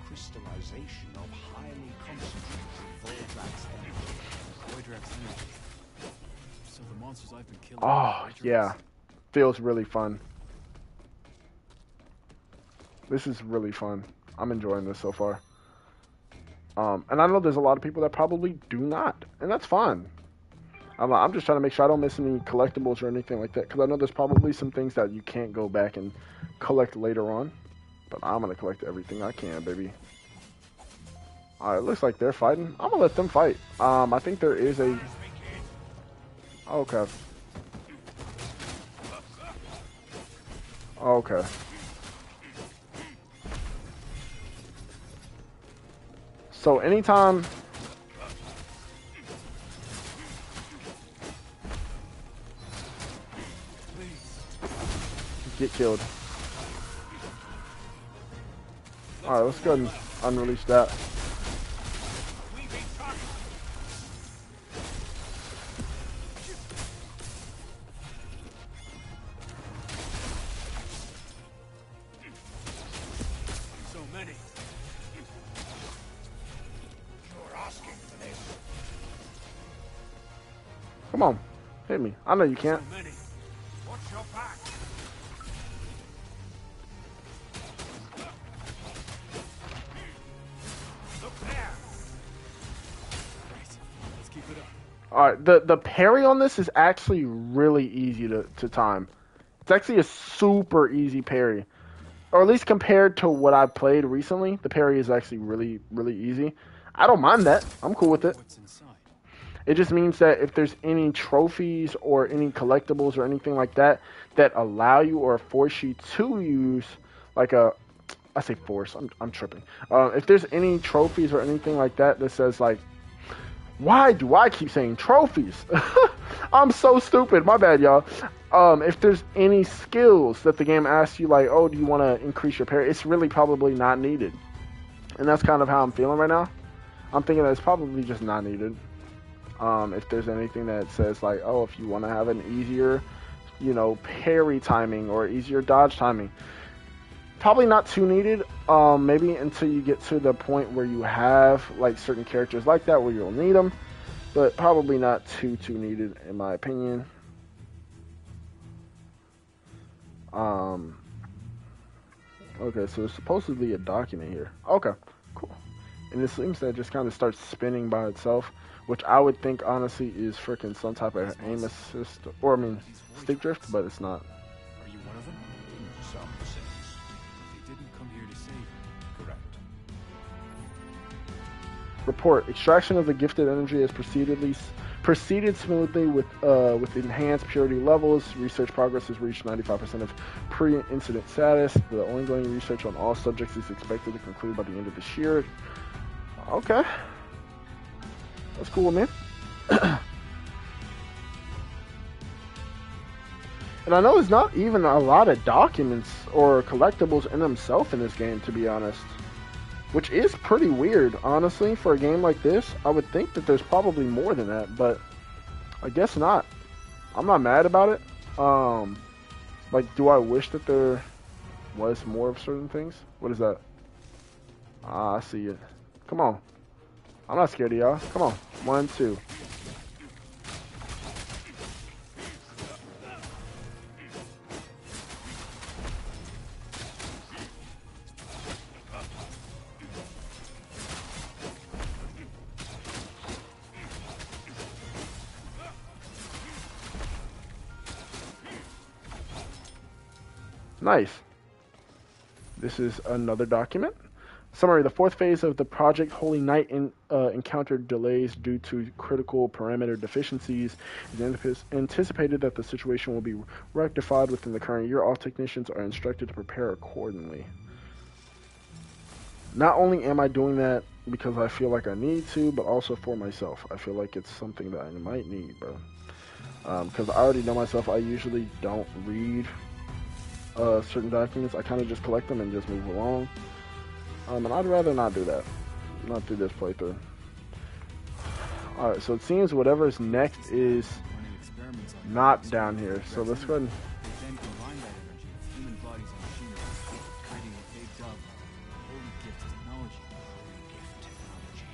crystallization of highly concentrated Voidrax energy. Voidrax energy. So the monsters I've been killing. Oh, are Voidrax. yeah. Feels really fun. This is really fun. I'm enjoying this so far. And I know there's a lot of people that probably do not, and that's fine. I'm just trying to make sure I don't miss any collectibles or anything like that, because I know there's probably some things that you can't go back and collect later on. But I'm going to collect everything I can, baby. Alright, looks like they're fighting. I'm going to let them fight. I think there is a... Okay. Okay. So anytime get killed. Alright, let's go ahead and unrelease that. So many. You're asking for this. Come on. Hit me. I know you can't. So many. Watch your back. Look there. Right. Let's keep it up. Alright, the parry on this is actually really easy to time. It's actually a super easy parry. Or at least compared to what I've played recently, the parry is actually really, really easy. I don't mind that. I'm cool with it. What's inside? It just means that if there's any trophies or any collectibles or anything like that that allow you or force you to use like a... I say force. I'm tripping. If there's any trophies or anything like that that says like... Why do I keep saying trophies? I'm so stupid. My bad, y'all. If there's any skills that the game asks you, like, oh, do you want to increase your parry? It's really probably not needed. And that's kind of how I'm feeling right now. I'm thinking that it's probably just not needed. If there's anything that says, like, oh, if you want to have an easier, you know, parry timing or easier dodge timing. Probably not too needed, maybe until you get to the point where you have like certain characters like that where you'll need them, but probably not too needed in my opinion. Okay, so there's supposedly a document here. Okay, cool. And it seems that it just kind of starts spinning by itself, which I would think honestly is freaking some type of aim assist, or I mean stick drift, but it's not. Are you one of them? Some sense. They didn't come here to save you. Correct. Report: extraction of the gifted energy has proceeded smoothly with enhanced purity levels. Research progress has reached 95% of pre-incident status. The ongoing research on all subjects is expected to conclude by the end of this year. Okay, that's cool, man. And I know there's not even a lot of documents or collectibles in themselves in this game, to be honest. Which is pretty weird, honestly, for a game like this. I would think that there's probably more than that, but I guess not. I'm not mad about it. Like, do I wish that there was more of certain things? What is that? Ah, I see it. Come on. I'm not scared of y'all. Come on. 1, 2. Nice. This is another document. Summary: the fourth phase of the project, Holy Night, encountered delays due to critical parameter deficiencies. It is anticipated that the situation will be rectified within the current year. All technicians are instructed to prepare accordingly. not only am I doing that because I feel like I need to, but also for myself. I feel like it's something that I might need, bro. Because I already know myself, I usually don't read certain documents. I kind of just collect them and just move along. And I'd rather not do that. Not through this playthrough. Alright, so it seems whatever's next is not down here. So let's go ahead and... They then combine that energy with human bodies and machinery, creating what they've dubbed holy gift technology. Holy gift technology.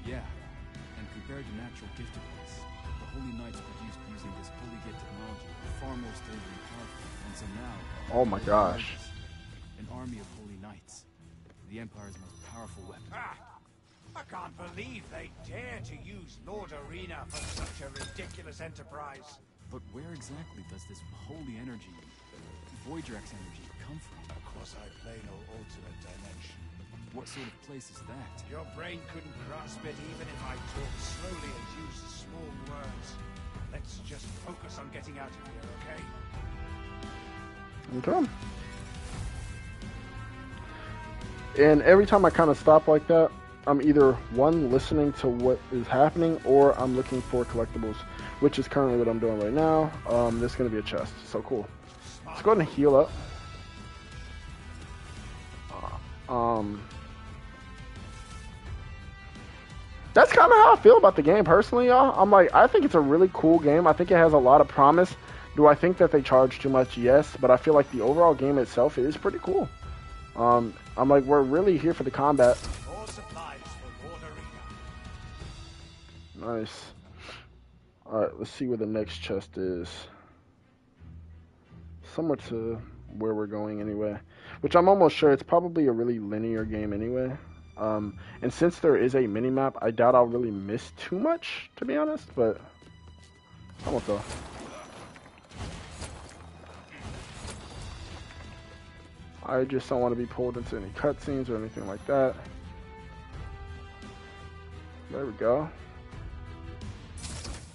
Yeah, and compared to natural gifted ones, the Holy Knights produced using this holy gift technology are far more stable and powerful. And so now, Oh my gosh. an army of Holy Knights, the Empire's most powerful weapon. Ah! I can't believe they dare to use Lord Arena for such a ridiculous enterprise. But where exactly does this holy energy, Voidrax energy, come from? A quasi-planal alternate dimension. What sort of place is that? Your brain couldn't grasp it even if I talked slowly and used small words. Let's just focus on getting out of here, okay? Okay. And every time I kind of stop like that, I'm either one, listening to what is happening, or I'm looking for collectibles, which is currently what I'm doing right now. There's going to be a chest, so cool. Let's go ahead and heal up. That's kind of how I feel about the game personally, y'all. I'm like, I think it's a really cool game. I think it has a lot of promise. Do I think that they charge too much? Yes, but I feel like the overall game itself is pretty cool. I'm like, we're really here for the combat. All supplies for Lord Arena. Nice. Alright, let's see where the next chest is. Somewhere to where we're going anyway. Which I'm almost sure it's probably a really linear game anyway. And since there is a mini-map, I doubt I'll really miss too much, to be honest, but I won't though. I just don't want to be pulled into any cutscenes or anything like that. There we go.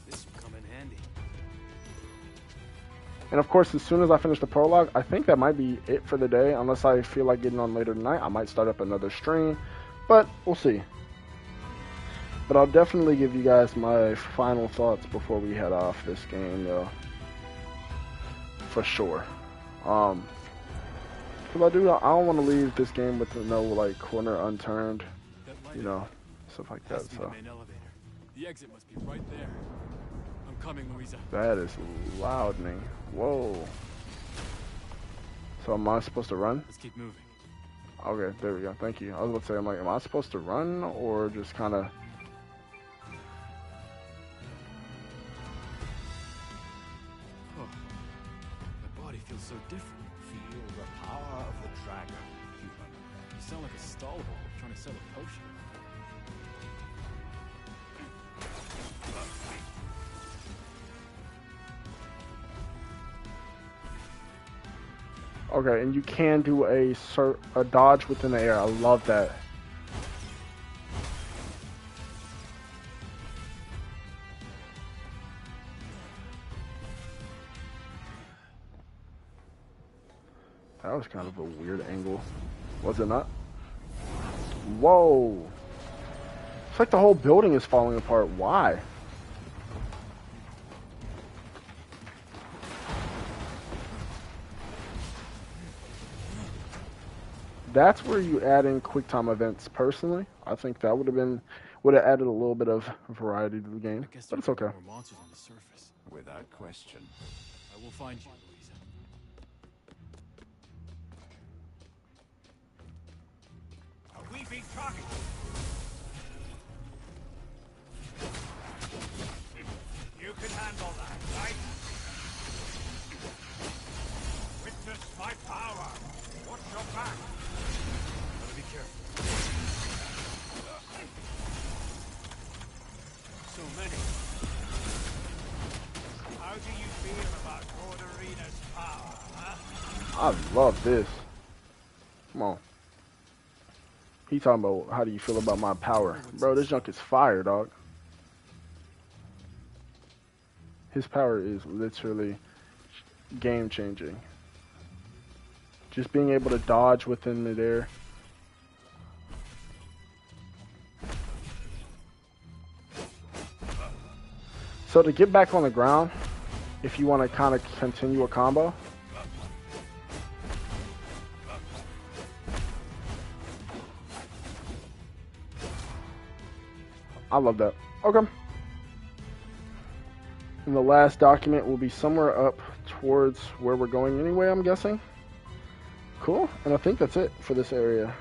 This will come in handy. And of course, as soon as I finish the prologue, I think that might be it for the day. Unless I feel like getting on later tonight, I might start up another stream. But we'll see. But I'll definitely give you guys my final thoughts before we head off this game, though. For sure. Because I don't want to leave this game with no, like, corner unturned. You know, stuff like that, so. The main elevator. The exit must be right there. I'm coming, Louisa. That is loudening. Whoa. So am I supposed to run? Let's keep moving. Okay, there we go. Thank you. I was about to say, I'm like, am I supposed to run or just kind of... Oh, my body feels so different. Feel the power of the dragon, human. You sound like a stalwart trying to sell a potion. Okay, and you can do a dodge within the air. I love that. That was kind of a weird angle. Was it not? Whoa. It's like the whole building is falling apart. Why? That's where you add in quick time events. Personally, I think that would have added a little bit of variety to the game. But it's okay. More monsters on the surface. Without question. I will find you, Louisa. Are we being targeted? You can handle that, right? Witness my power. Watch your back. Gotta be careful. So many. How do you feel about Lord Arena's power, huh? I love this. Come on. He talking about how do you feel about my power. Bro, this junk is fire, dog. His power is literally game changing. Just being able to dodge within midair. So to get back on the ground, if you want to kind of continue a combo, I love that. Okay. And the last document will be somewhere up towards where we're going anyway, I'm guessing. Cool. And I think that's it for this area.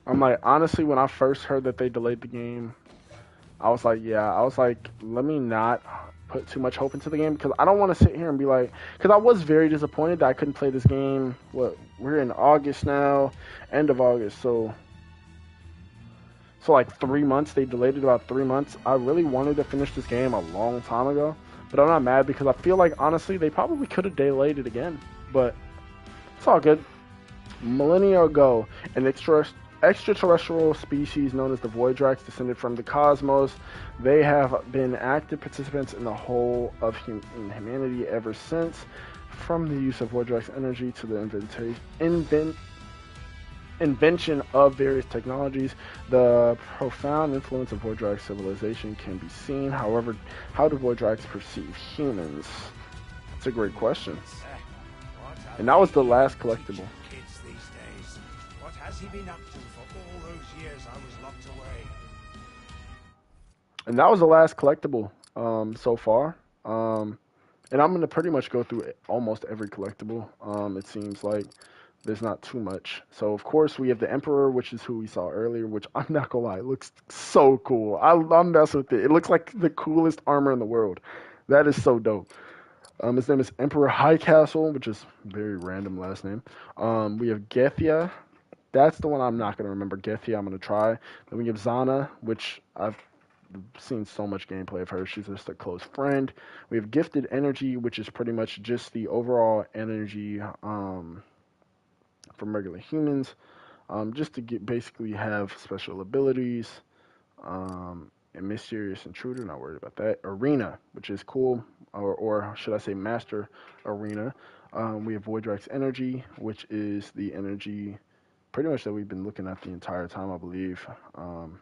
I'm like, honestly, when I first heard that they delayed the game, I was like, yeah, I was like, let me not put too much hope into the game because I don't want to sit here and be like, because I was very disappointed that I couldn't play this game. What, we're in August now, end of August, so like 3 months. They delayed it about 3 months. I really wanted to finish this game a long time ago, but I'm not mad because I feel like honestly they probably could have delayed it again, but it's all good. Millennia ago, an extraterrestrial species known as the Voidrax descended from the cosmos. They have been active participants in the whole of humanity ever since, from the use of Voidrax energy to the invention of various technologies. The profound influence of Voidrax civilization can be seen. However, how do Voidrax perceive humans? That's a great question. And that was the last collectible. What has he been up to for all those years I was locked away? And that was the last collectible so far. And I'm going to pretty much go through almost every collectible. It seems like there's not too much. So, of course, we have the Emperor, which is who we saw earlier, which I'm not going to lie, it looks so cool. I'm messing with it. It looks like the coolest armor in the world. That is so dope. His name is Emperor Highcastle, which is a very random last name. We have Gethia. That's the one I'm not going to remember. Gethia, I'm going to try. Then we have Zana, which I've seen so much gameplay of her. She's just a close friend. We have Gifted Energy, which is pretty much just the overall energy from regular humans. Just to basically have special abilities. And Mysterious Intruder, not worried about that. Arena, which is cool. Or should I say Master Arena. We have Voidrax Energy, which is the energy pretty much that we've been looking at the entire time, I believe. And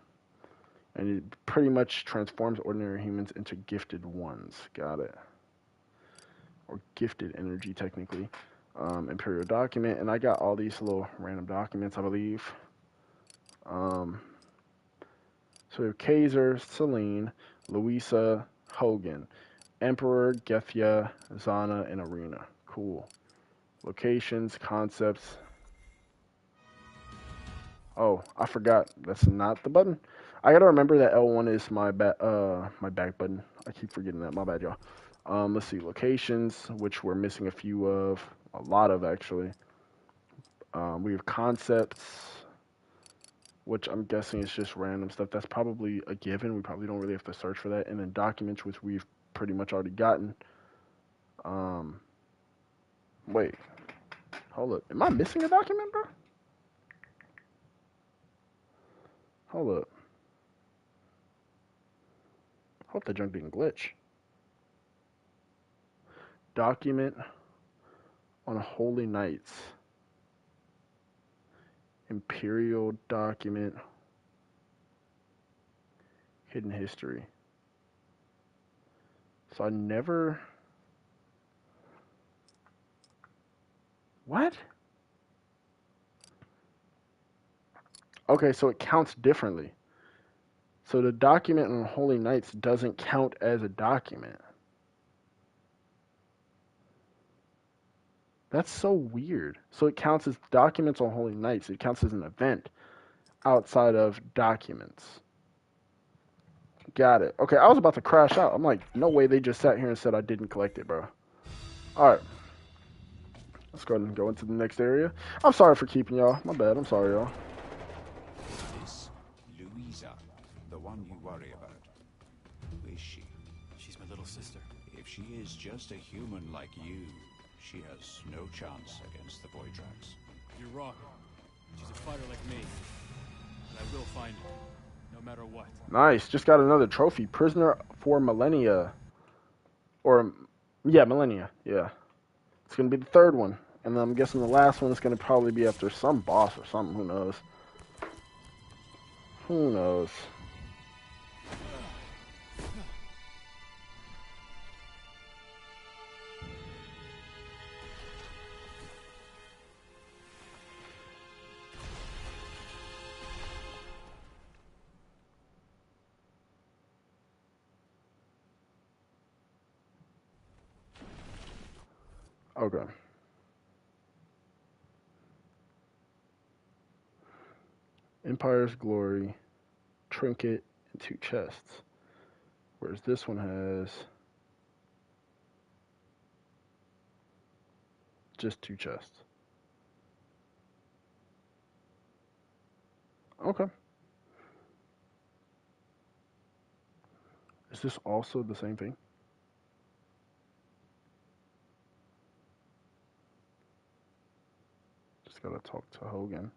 it pretty much transforms ordinary humans into gifted ones. Got it. Or gifted energy, technically. Imperial document. And I got all these little random documents, I believe. So we have Kaiser, Celine, Louisa, Hogan, Emperor, Gethia, Zana, and Arena. Cool. Locations, concepts. Oh, I forgot. That's not the button. I gotta remember that L1 is my back button. I keep forgetting that. My bad, y'all. Let's see. Locations, which we're missing a lot of actually. We have concepts, which I'm guessing is just random stuff. That's probably a given. We probably don't really have to search for that. And then documents, which we've pretty much already gotten. Wait. Hold up. Am I missing a document, bro? Hold up. Hope the junk didn't glitch. Document on Holy Knights. Imperial document. Hidden history. So I never... What? Okay, so it counts differently. So the document on Holy Knights doesn't count as a document. That's so weird. So it counts as documents on Holy Knights. It counts as an event outside of documents. Got it. Okay, I was about to crash out. I'm like, no way they just sat here and said I didn't collect it, bro. Alright. Let's go ahead and go into the next area. I'm sorry for keeping y'all. My bad. I'm sorry, y'all. This Louisa, the one you worry about. Who is she? She's my little sister. If she is just a human like you, she has no chance against the Voidrax. You're wrong. She's a fighter like me. And I will find her, no matter what. Nice. Just got another trophy. Prisoner for Millennia. Or, yeah, Millennia. Yeah. It's gonna be the third one, and I'm guessing the last one is gonna probably be after some boss or something. Who knows? Who knows? Okay. Empire's Glory, Trinket, and 2 chests. Whereas this one has just 2 chests. Okay. Is this also the same thing? Just gotta talk to Hogan.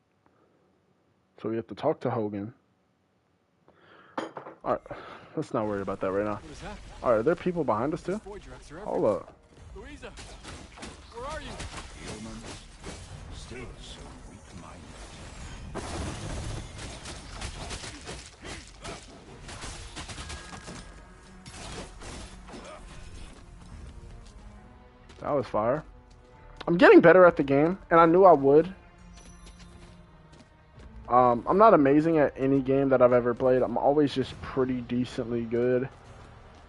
So we have to talk to Hogan. Alright, let's not worry about that right now. Alright, are there people behind us too? Hold up. Louisa, where are you? Humans, still so weak-minded. That was fire. I'm getting better at the game, and I knew I would. I'm not amazing at any game that I've ever played. I'm always just pretty decently good.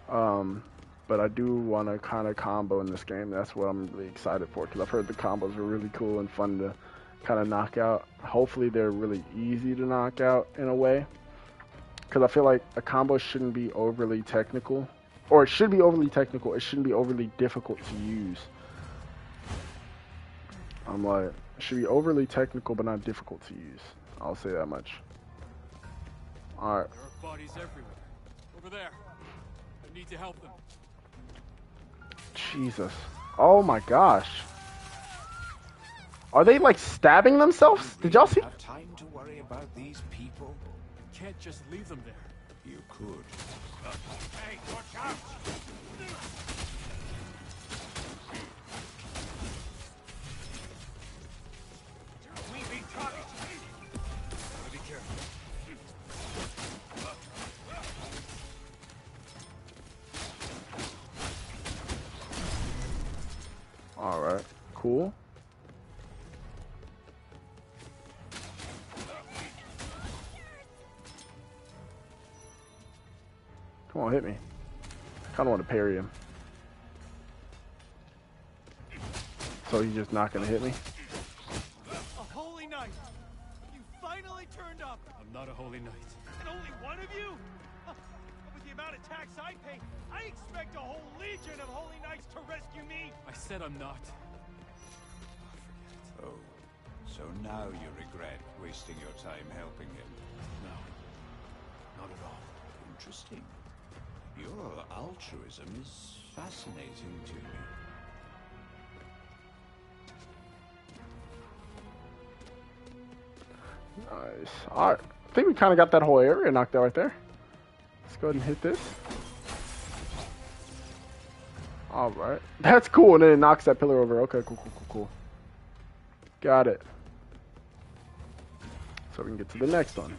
But I do want to kind of combo in this game. That's what I'm really excited for, because I've heard the combos are really cool and fun to kind of knock out. Hopefully they're really easy to knock out in a way, because I feel like a combo shouldn't be overly technical. Or it should be overly technical. It shouldn't be overly difficult to use. I'm like, it should be overly technical but not difficult to use. I'll say that much. Alright. There are bodies everywhere. Over there. I need to help them. Jesus. Oh my gosh. Are they like stabbing themselves? Did y'all see? Have time to worry about these people? You can't just leave them there. You could. Hey, watch out! We be targeted. Gotta be careful. Alright. Cool. Come on, hit me. I kind of want to parry him. So he's just not going to hit me? A holy knight! You finally turned up! I'm not a holy knight. And only one of you? With the amount of tax I pay, I expect a whole legion of holy knights to rescue me! I said I'm not. Oh, so now you regret wasting your time helping him? No. Not at all. Interesting. Your altruism is fascinating to me. Nice. Alright. I think we kind of got that whole area knocked out right there. Let's go ahead and hit this. Alright. That's cool. And then it knocks that pillar over. Okay, cool. Got it. So we can get to the next one.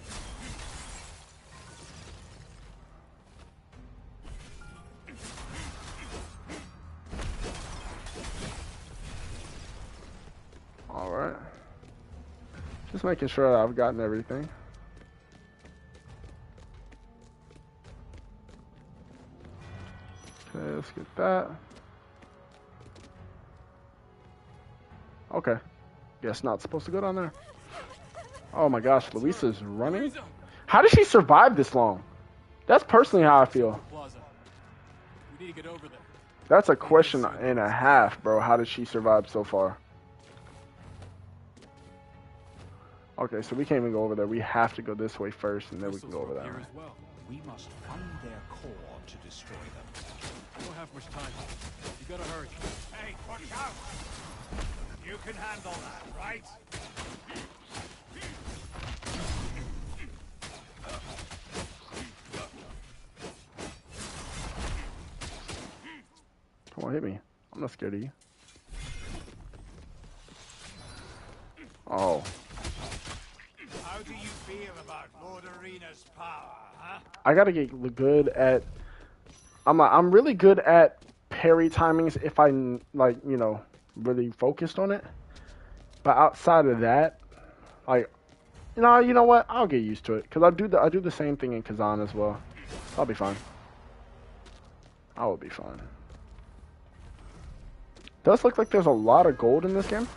Alright. Just making sure that I've gotten everything. Okay, let's get that. Okay. Guess not supposed to go down there. Oh my gosh, Luisa's running? How did she survive this long? That's personally how I feel. Plaza. We need to get over there. That's a question and a half, bro. How did she survive so far? Okay, so we can't even go over there. We have to go this way first, and then we can go over that Here way. as well. We must find their core to destroy them. We don't have much time. You gotta hurry. Hey, watch out! You can handle that, right? Come on, hit me. I'm not scared of you. Oh. How do you feel about Lord Arena's power, huh? I gotta get good at. I'm really good at parry timings if I like, you know, really focused on it. But outside of that, like, you know what? I'll get used to it because I do the same thing in Kazan as well. I'll be fine. I will be fine. Does look like there's a lot of gold in this game.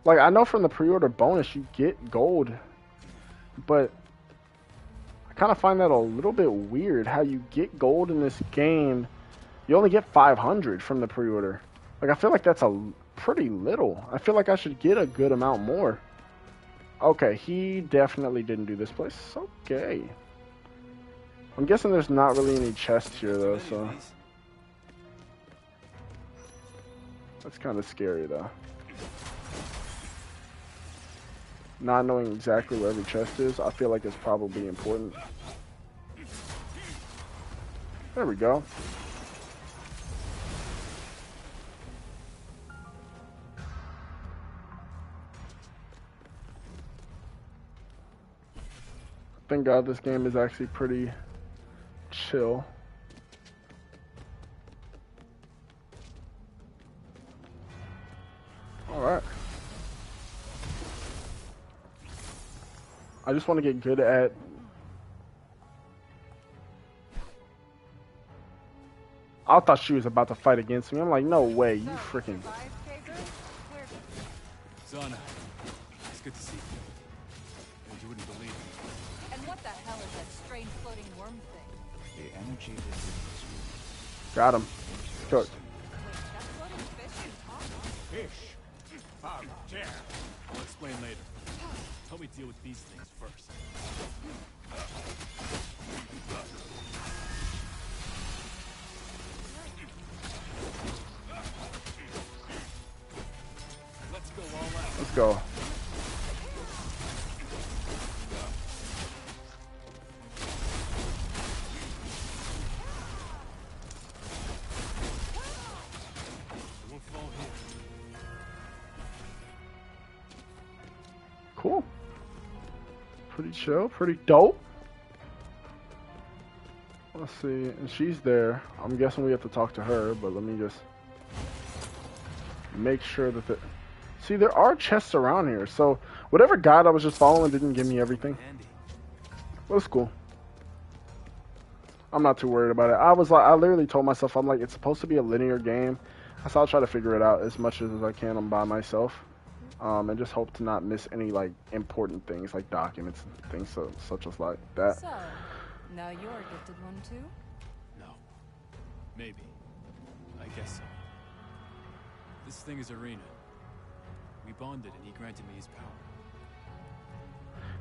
Like I know from the pre-order bonus you get gold, but I kind of find that a little bit weird how you get gold in this game. You only get 500 from the pre-order. Like I feel like that's a pretty little. I feel like I should get a good amount more. Okay, he definitely didn't do this place. Okay. I'm guessing there's not really any chests here though, so that's kind of scary though. Not knowing exactly where every chest is, I feel like it's probably important. There we go. Thank God this game is actually pretty chill. Alright. I just want to get good at... I thought she was about to fight against me. I'm like, no way, you freaking... Zana, it's good to see you. Well, you wouldn't believe it. And what the hell is that strange floating worm thing? The energy is Got him. Cook. fish. How dare! I'll explain later. Help me deal with these things first. Let's go all out. Let's go. Cool. Pretty chill, pretty dope. Let's see, and she's there. I'm guessing we have to talk to her, but let me just make sure that the... See, there are chests around here, so whatever guide I was just following didn't give me everything. Well, that's cool. I'm not too worried about it. I literally told myself, I'm like, it's supposed to be a linear game, so I'll try to figure it out as much as I can on by myself. And just hope to not miss any like important things like documents and things such as like that. So, now you're a gifted one too? No. Maybe. I guess so. This thing is Arena. We bonded and he granted me his power.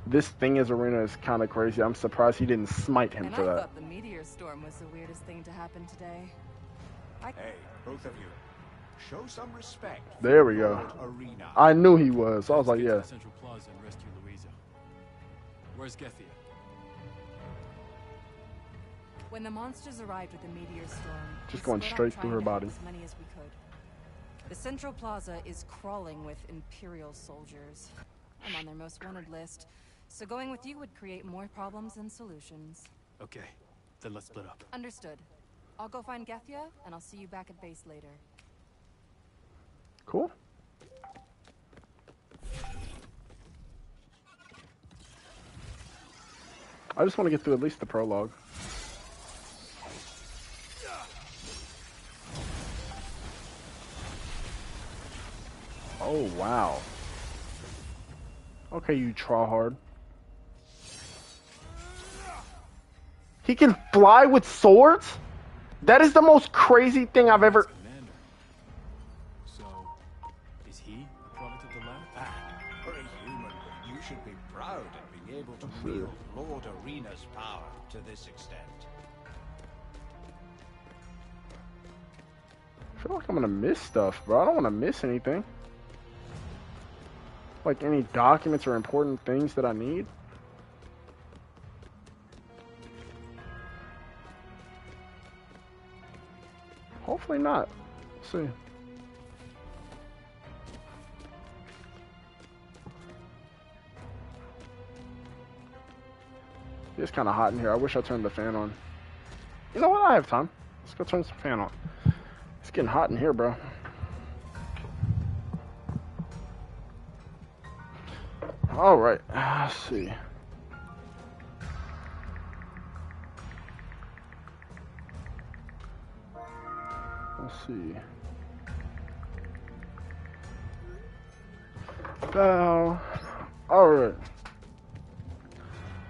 This thing is Arena is kind of crazy. I'm surprised he didn't smite him And for I that. thought the meteor storm was the weirdest thing to happen today. Hey, both of you. Show some respect. There we go. Lord Arena. I knew he was. I was like, Let's get to yeah. the Central Plaza and rescue Louisa. Where's Gethia? When the monsters arrived with the meteor storm, Just we going split up straight through trying her to body. help as many as we could. The Central Plaza is crawling with Imperial soldiers. I'm on their most wanted list, so going with you would create more problems than solutions. Okay, then let's split up. Understood. I'll go find Gethia, and I'll see you back at base later. Cool. I just want to get through at least the prologue. Oh, wow. Okay, you tryhard. He can fly with swords? That is the most crazy thing I've ever... Commander. So, is he a product of the lab? For a human, you should be proud at being able to wield Lord Arena's power to this extent. I feel like I'm gonna miss stuff, bro. I don't want to miss anything. Like any documents or important things that I need. Hopefully not. Let's see. It's kind of hot in here. I wish I turned the fan on. You know what? I have time. Let's go turn some fan on. It's getting hot in here, bro. All right. Let's see. Let's see. All right.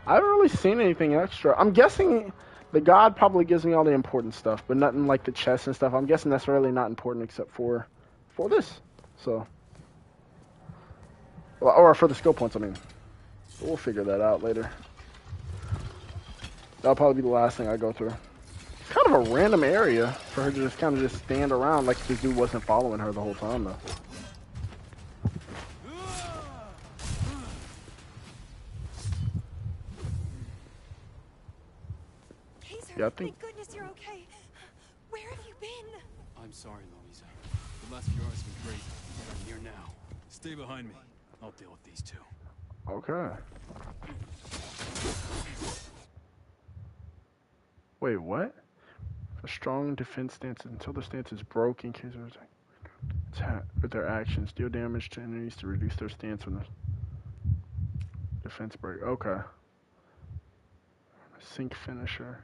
I haven't really seen anything extra. I'm guessing the god probably gives me all the important stuff, but nothing like the chest and stuff. I'm guessing that's really not important except for this. So, or for the skill points, I mean. But we'll figure that out later. That'll probably be the last thing I go through. It's kind of a random area for her to just kind of just stand around like this dude wasn't following her the whole time, though. Yeah, I think. Thank goodness you're okay. Where have you been? I'm sorry, Louisa. The last few hours have been crazy, but I'm here now. Stay behind me. I'll deal with these two. Okay. Wait, what? A strong defense stance until the stance is broken in case of attack with their actions. Deal damage to enemies to reduce their stance when the defense break. Okay. Sync finisher.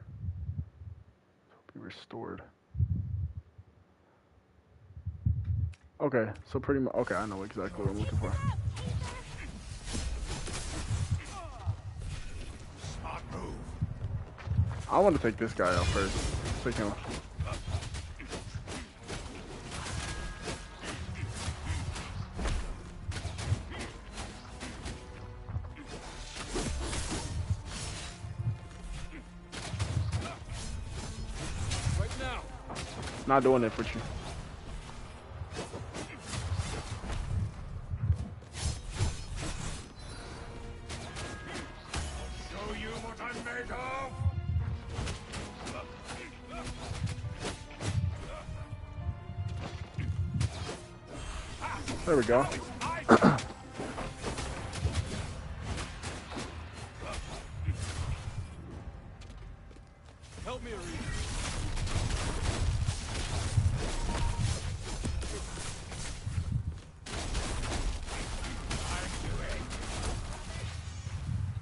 Be restored. Okay, so pretty much. Okay, I know exactly what I'm looking for. I want to take this guy out first. So he can. Not doing it for you. Show you what I'm made of. There we go. Help me, Arena.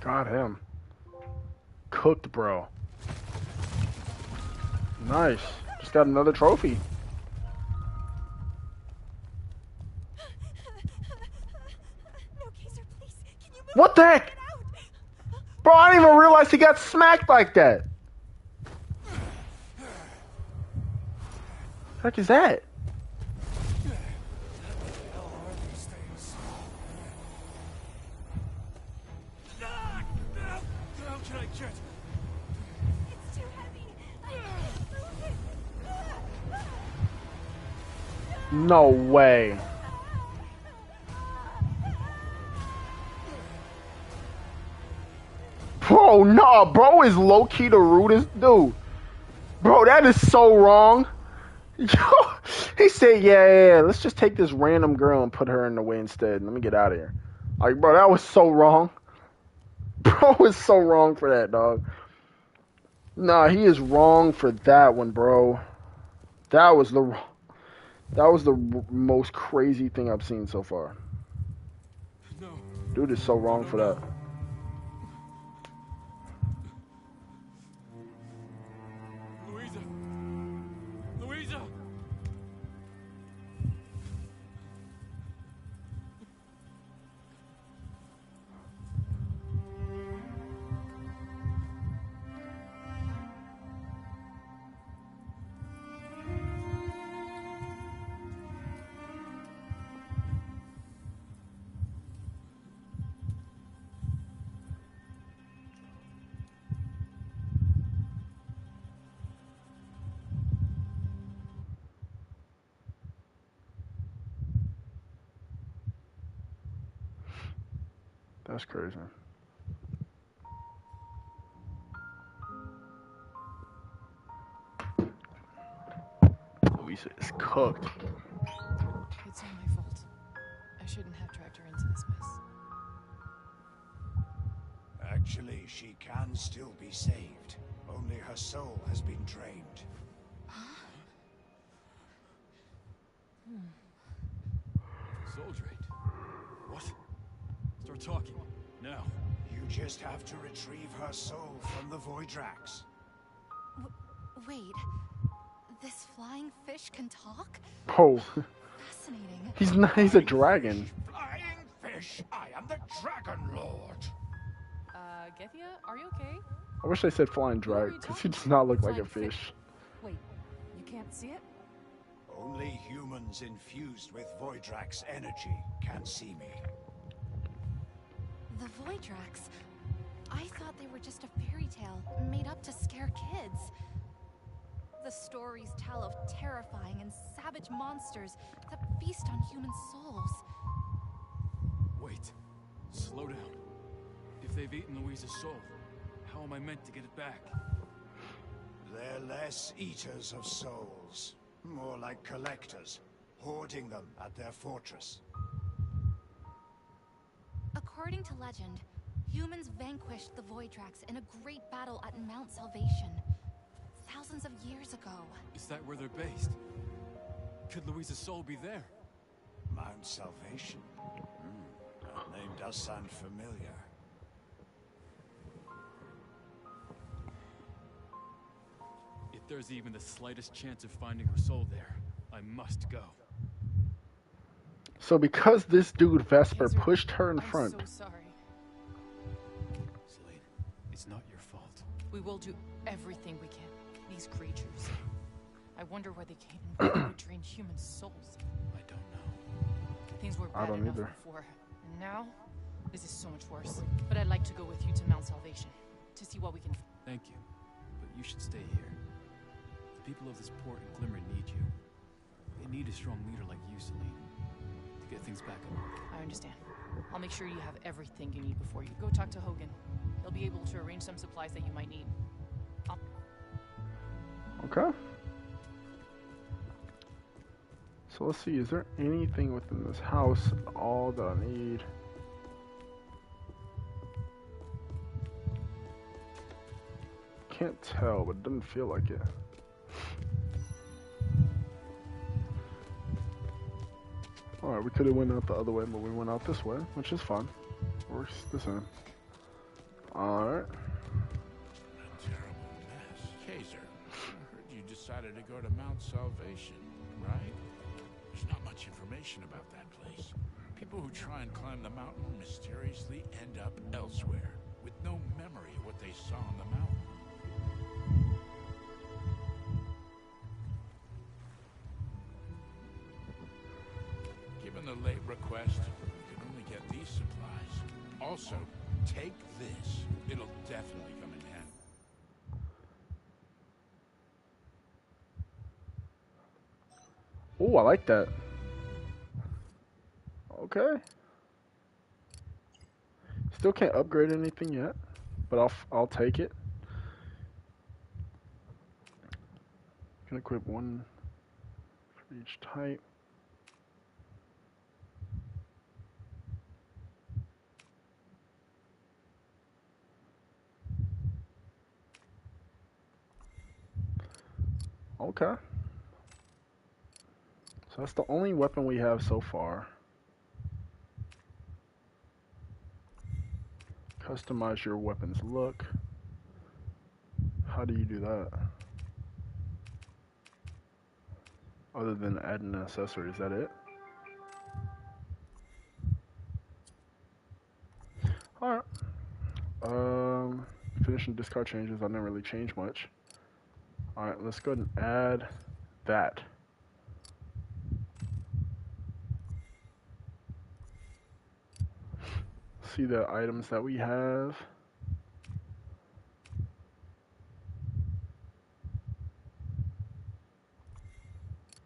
Got him. Cooked, bro. Nice. Just got another trophy. No, Kaiser, please. Can you move? What the heck? Bro, I didn't even realize he got smacked like that. The heck is that? It's too heavy. I can't move it. No way. Bro, nah, bro is low-key the rudest dude. Bro, that is so wrong. Yo, he said, yeah, let's just take this random girl and put her in the way instead. Let me get out of here. Like, bro, that was so wrong. Bro is so wrong for that, dog. Nah, he is wrong for that one, bro. That was the most crazy thing I've seen so far. No. Dude is so wrong for that. Louisa. Louisa. That's crazy. Louisa is cooked. It's all my fault. I shouldn't have dragged her into this mess. Actually, she can still be saved. Only her soul has been drained. Soul drained. What? Start talking. Now. You just have to retrieve her soul from the Voidrax. Wait. This flying fish can talk? Oh, Fascinating. he's a dragon. Flying fish, I am the Dragon Lord. Gethia, are you okay? I wish they said flying Who are dragon, you because he talking does not look to? like a Flying fish. Wait, you can't see it? Only humans infused with Voidrax energy can see me. The Voidrax. I thought they were just a fairy tale made up to scare kids. The stories tell of terrifying and savage monsters that feast on human souls. Wait. Slow down. If they've eaten Louisa's soul, how am I meant to get it back? They're less eaters of souls, more like collectors, hoarding them at their fortress. According to legend, humans vanquished the Voidrax in a great battle at Mount Salvation. Thousands of years ago. Is that where they're based? Could Louisa's soul be there? Mount Salvation? That name does sound familiar. If there's even the slightest chance of finding her soul there, I must go. So because this dude Vesper Hazard, pushed her in I'm front, so sorry. Celine, it's not your fault. We will do everything we can. These creatures. I wonder where they came and why they would drain human souls. I don't know. Things were I bad don't enough either. before, and now this is so much worse. But I'd like to go with you to Mount Salvation to see what we can. Thank you, but you should stay here. The people of this port and Glimmer need you. They need a strong leader like you, Celine, to get things back on. I understand. I'll make sure you have everything you need before you go talk to Hogan. He'll be able to arrange some supplies that you might need. okay. So let's see, is there anything within this house at all that I need? Can't tell, but it doesn't feel like it. Alright, we could have went out the other way, but we went out this way, which is fine. Works the same. Alright. A terrible mess. Kaiser, I heard you decided to go to Mount Salvation, right? There's not much information about that place. People who try and climb the mountain mysteriously end up elsewhere, with no memory of what they saw on the mountain. Given the late request, we can only get these supplies. Also, take this. It'll definitely come in handy. Oh, I like that. Okay. Still can't upgrade anything yet, but I'll take it. Can equip one for each type. Okay. So that's the only weapon we have so far. Customize your weapon's look. How do you do that? Other than adding an accessory, is that it? Alright. Finish and discard changes. I didn't really change much. Alright, let's go ahead and add that. See the items that we have.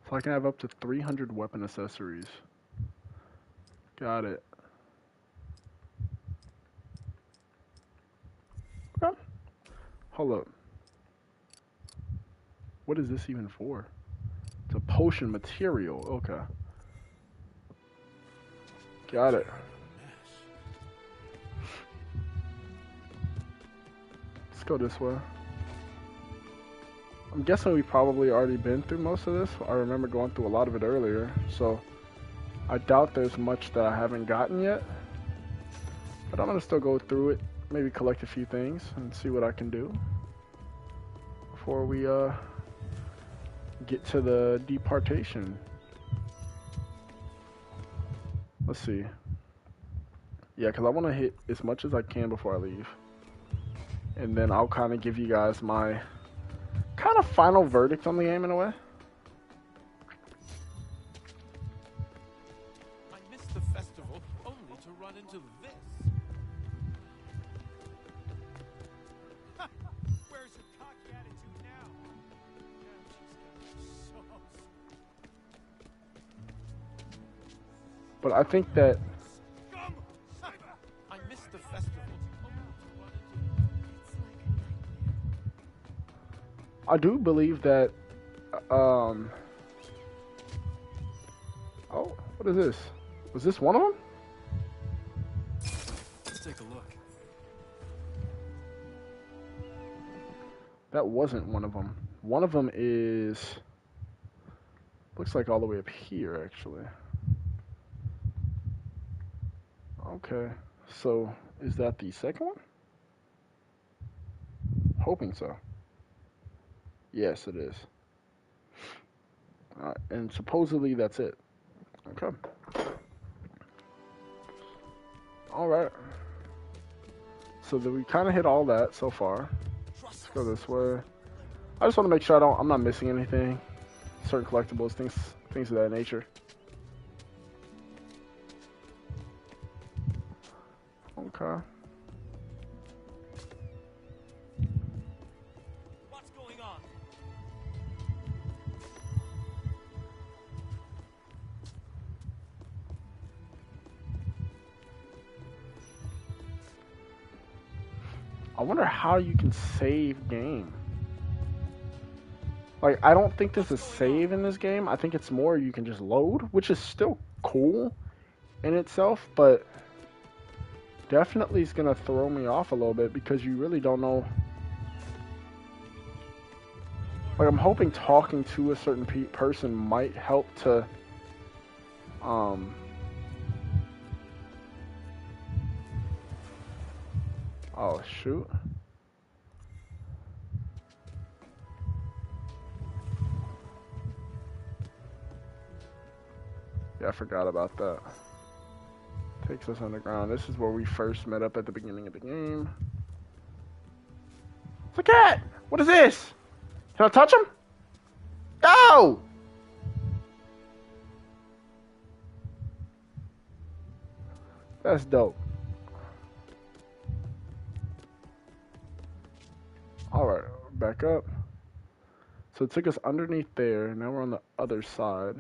So I can have up to 300 weapon accessories. Got it. Okay. Hold up. What is this even for? It's a potion material. Okay. Got it. Let's go this way. I'm guessing we've probably already been through most of this. I remember going through a lot of it earlier, so I doubt there's much that I haven't gotten yet. But I'm gonna still go through it, maybe collect a few things and see what I can do before we get to the departation. Let's see. Yeah, because I want to hit as much as I can before I leave. And then I'll kind of give you guys my kind of final verdict on the game in a way. I missed the festival only to run into this. Where's your cocky attitude now? But I think that I missed the festival only to run into I do believe that oh, what is this? Was this one of them? Let's take a look. That wasn't one of them. One of them is, looks like all the way up here actually. Okay, so is that the second one? Hoping so. Yes, it is. And supposedly that's it. Okay. Alright. So we kind of hit all that so far. Let's go this way. I just want to make sure I'm not missing anything. Certain collectibles, things of that nature. Okay. What's going on? I wonder how you can save game. Like, I don't think there's a save in this game. I think it's more you can just load, which is still cool in itself, but definitely is going to throw me off a little bit because you really don't know. Like, I'm hoping talking to a certain person might help to oh shoot. Yeah, I forgot about that. Takes us underground. This is where we first met up at the beginning of the game. It's a cat! What is this? Can I touch him? No! That's dope. Alright, back up. So it took us underneath there. Now we're on the other side.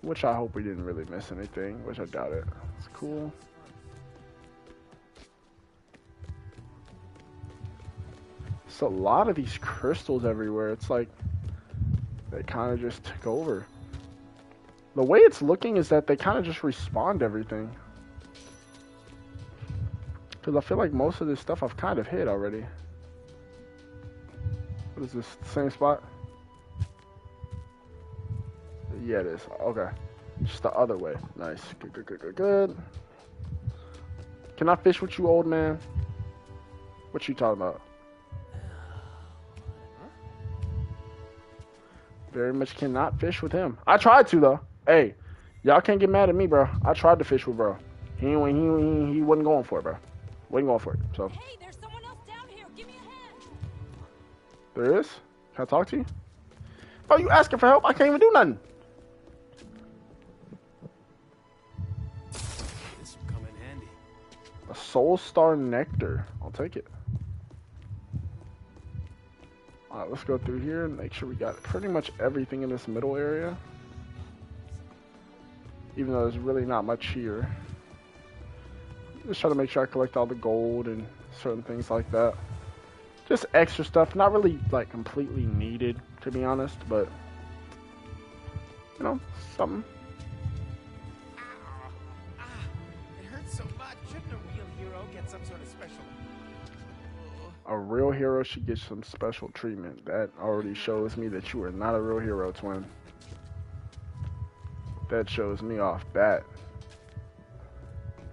Which I hope we didn't really miss anything, which I doubt it. It's cool. So a lot of these crystals everywhere. It's like they kind of just took over. The way it's looking is that they kind of just respawned everything. Because I feel like most of this stuff I've kind of hit already. What is this? Same spot? Yeah, it is. Okay. Just the other way. Nice. Good, good, good, good, good. Can I fish with you, old man? What you talking about? Very much cannot fish with him. I tried to, though. Hey, y'all can't get mad at me, bro. I tried to fish with bro. He wasn't going for it, bro. Wasn't going for it, so. Hey, there's someone else down here. Give me a hand. There is? Can I talk to you? Oh, you asking for help? I can't even do nothing. This will come in handy. A Soul Star Nectar. I'll take it. Alright, let's go through here and make sure we got pretty much everything in this middle area. Even though there's really not much here. Just try to make sure I collect all the gold and certain things like that. Just extra stuff, not really like completely needed, to be honest, but you know, something. It hurts so much. Shouldn't a real hero get some sort of special A real hero should get some special treatment. That already shows me that you are not a real hero, twin. That shows me off bat.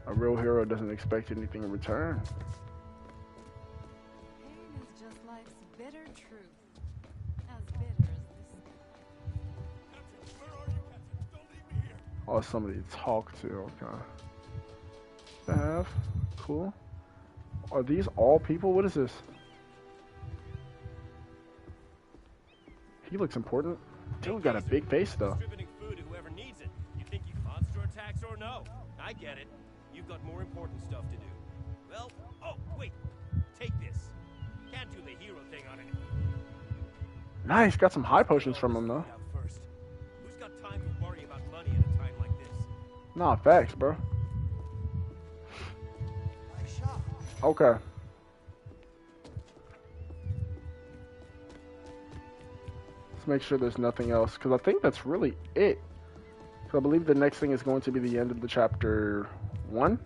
A real hero doesn't expect anything in return. Pain is just life's bitter truth. As bitter as this. Captain, where are you, Captain? Don't leave me here. Oh, somebody to talk to. Okay. I have. Cool. Are these all people? What is this? He looks important. Dude got a big face though. Distributing food to whoever needs it. You think you monster attacks or no? I get it. You've got more important stuff to do. Well, oh, wait. Take this. Can't do the hero thing on it. Nice, got some high potions from him though. First. Who's got time to worry about money at a time like this? Nah, facts, bro. Okay. Let's make sure there's nothing else, because I think that's really it. So I believe the next thing is going to be the end of the chapter 1.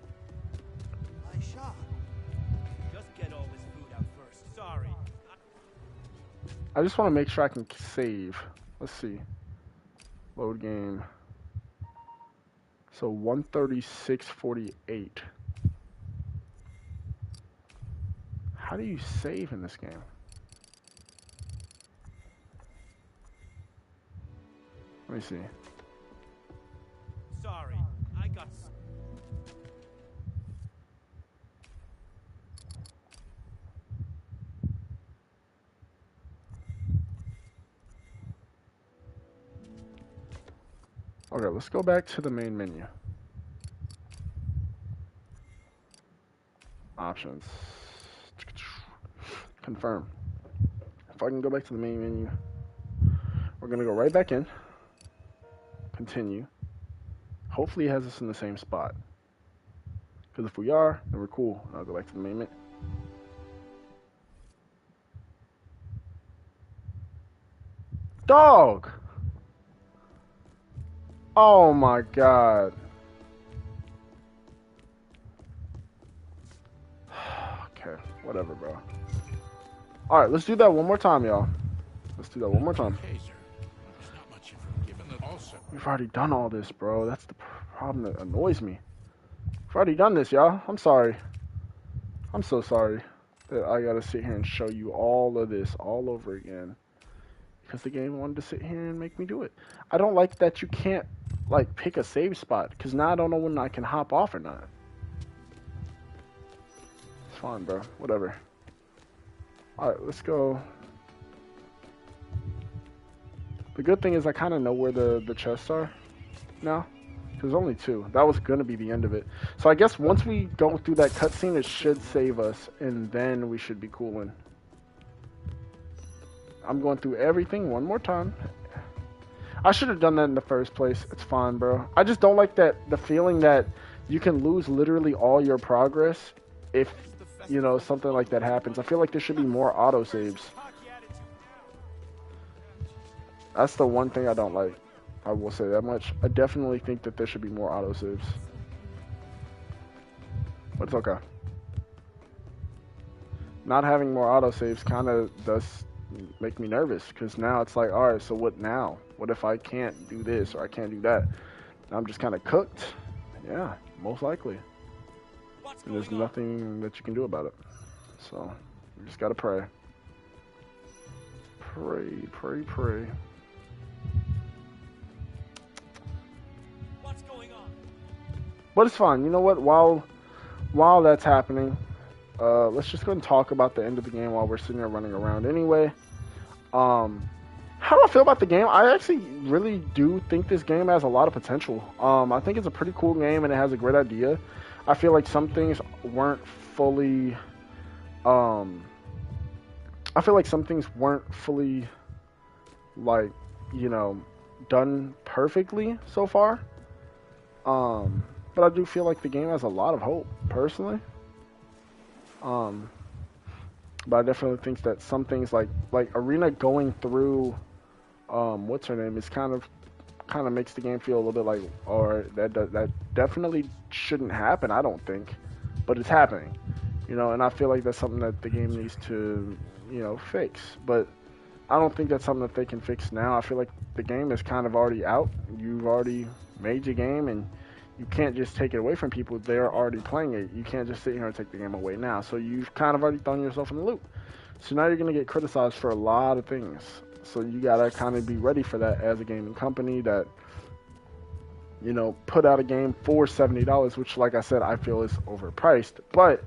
Just get all this food out first. Sorry. I just want to make sure I can save. Let's see. Load game. So 136.48. How do you save in this game? Let me see. Sorry. I got... Okay, let's go back to the main menu. Options. Confirm. If I can go back to the main menu, we're gonna go right back in. Continue. Hopefully it has us in the same spot. Because if we are, then we're cool. I'll go back to the main menu. Dog! Oh my god. Okay, whatever, bro. Alright, let's do that one more time, y'all. Let's do that one more time. Okay, sir. There's not much information given that also. We've already done all this, bro. That's the problem that annoys me. We've already done this, y'all. I'm sorry. I'm so sorry that I gotta sit here and show you all of this all over again. Because the game wanted to sit here and make me do it. I don't like that you can't, like, pick a save spot. Because now I don't know when I can hop off or not. It's fine, bro. Whatever. Alright, let's go. The good thing is I kind of know where the chests are now. There's only 2. That was going to be the end of it. So I guess once we go through that cutscene, it should save us. And then we should be cooling. I'm going through everything one more time. I should have done that in the first place. It's fine, bro. I just don't like the feeling that you can lose literally all your progress if, you know, something like that happens. I feel like there should be more autosaves. That's the one thing I don't like. I will say that much. I definitely think that there should be more autosaves. But it's okay. Not having more autosaves kind of does make me nervous. Because now it's like, alright, so what now? What if I can't do this or I can't do that? I'm just kind of cooked. Yeah, most likely. And there's nothing that you can do about it. So, you just gotta pray. Pray, pray, pray. What's going on? But it's fine. You know what? While that's happening, let's just go and talk about the end of the game while we're sitting there running around anyway. How do I feel about the game? I actually really do think this game has a lot of potential. I think it's a pretty cool game and it has a great idea. I feel like some things weren't fully, like, you know, done perfectly so far. But I do feel like the game has a lot of hope, personally. But I definitely think that some things like Arena going through, what's her name, is kind of makes the game feel a little bit like, or that definitely shouldn't happen, I don't think, but it's happening. You know, and I feel like that's something that the game needs to, you know, fix. But I don't think that's something that they can fix now. I feel like the game is kind of already out. You've already made your game, and you can't just take it away from people. They're already playing it. You can't just sit here and take the game away now. So you've kind of already thrown yourself in the loop. So now you're going to get criticized for a lot of things. So you got to kind of be ready for that as a gaming company that, you know, put out a game for $70, which, like I said, I feel is overpriced. But,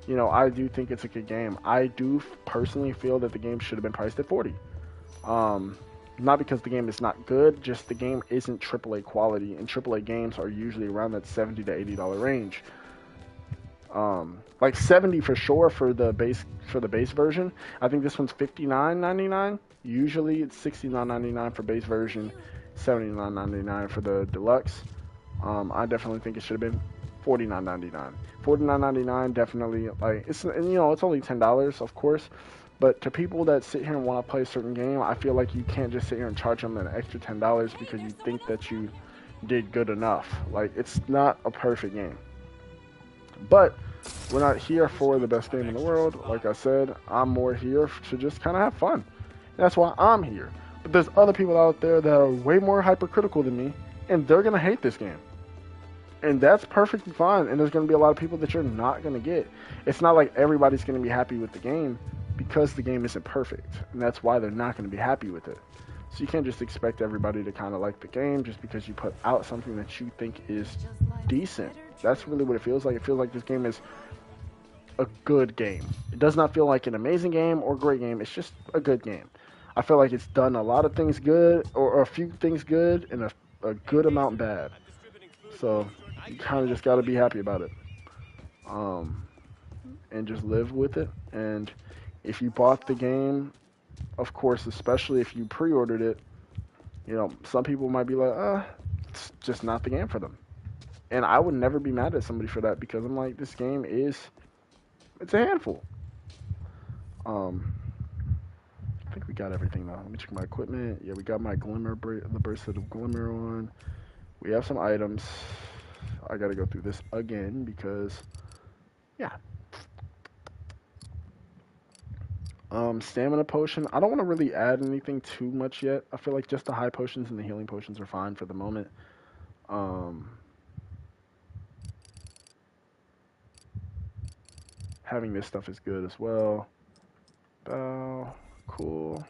you know, I do think it's a good game. I do personally feel that the game should have been priced at 40. Not because the game is not good, just the game isn't AAA quality, and AAA games are usually around that $70 to $80 range. Like 70 for sure for the base version. I think this one's $59.99. Usually it's $69.99 for base version, $79.99 for the deluxe. I definitely think it should have been $49.99. $49.99 definitely, like, it's, and you know, it's only $10, of course. But to people that sit here and want to play a certain game, I feel like you can't just sit here and charge them an extra $10 because you think that you did good enough. Like, it's not a perfect game. But we're not here for the best game in the world. Like I said, I'm more here to just kind of have fun. That's why I'm here. But there's other people out there that are way more hypercritical than me, and they're going to hate this game. And that's perfectly fine. And there's going to be a lot of people that you're not going to get. It's not like everybody's going to be happy with the game because the game isn't perfect. And that's why they're not going to be happy with it. So you can't just expect everybody to kind of like the game just because you put out something that you think is decent. That's really what it feels like. It feels like this game is a good game. It does not feel like an amazing game or great game. It's just a good game. I feel like it's done a lot of things good, or a few things good, and a good amount bad. So you kind of just got to be happy about it. And just live with it. And if you bought the game, of course, especially if you pre-ordered it, you know, some people might be like, it's just not the game for them. And I would never be mad at somebody for that because I'm like, this game it's a handful. I think we got everything now. Let me check my equipment. Yeah, we got my glimmer, the burst of glimmer on. We have some items. I gotta go through this again because, yeah. Stamina potion. I don't want to really add anything too much yet. I feel like just the high potions and the healing potions are fine for the moment. Having this stuff is good as well. Bow. Cool.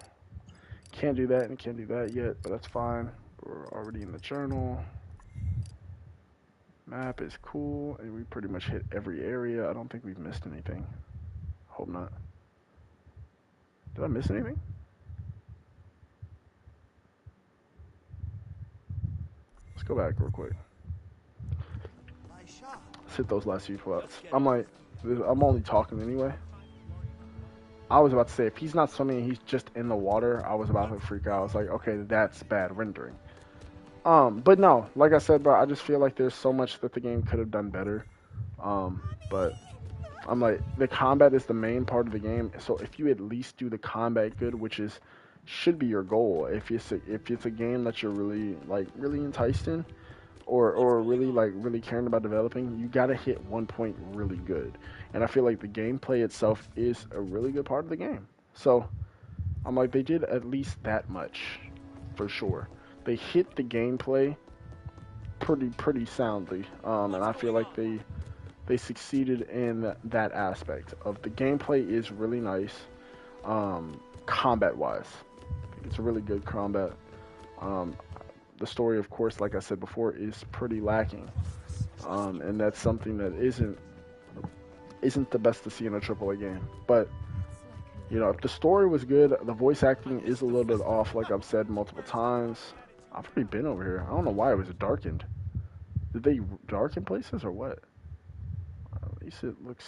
Can't do that and can't do that yet, but that's fine. We're already in the journal. Map is cool, and we pretty much hit every area. I don't think we've missed anything. Hope not. Did I miss anything? Let's go back real quick. Let's hit those last few spots. I'm only talking anyway. I was about to say, if he's not swimming and he's just in the water, I was about to freak out. I was like, okay, that's bad rendering. But no, like I said, bro, I just feel like there's so much that the game could have done better. But I'm like, the combat is the main part of the game. So if you at least do the combat good, which should be your goal, if it's a game that you're really enticed in, or really caring about developing, you gotta hit one point really good. And I feel like the gameplay itself is a really good part of the game. So I'm like, they did at least that much for sure. They hit the gameplay pretty soundly, and I feel like they succeeded in that aspect of the gameplay is really nice, combat wise. I think it's a really good combat. The story, of course, like I said before, is pretty lacking, and that's something that isn't the best to see in a AAA game. But you know, if the story was good, the voice acting is a little bit off, like I've said multiple times. I've already been over here. I don't know why it was darkened. Did they darken places or what? At least it looks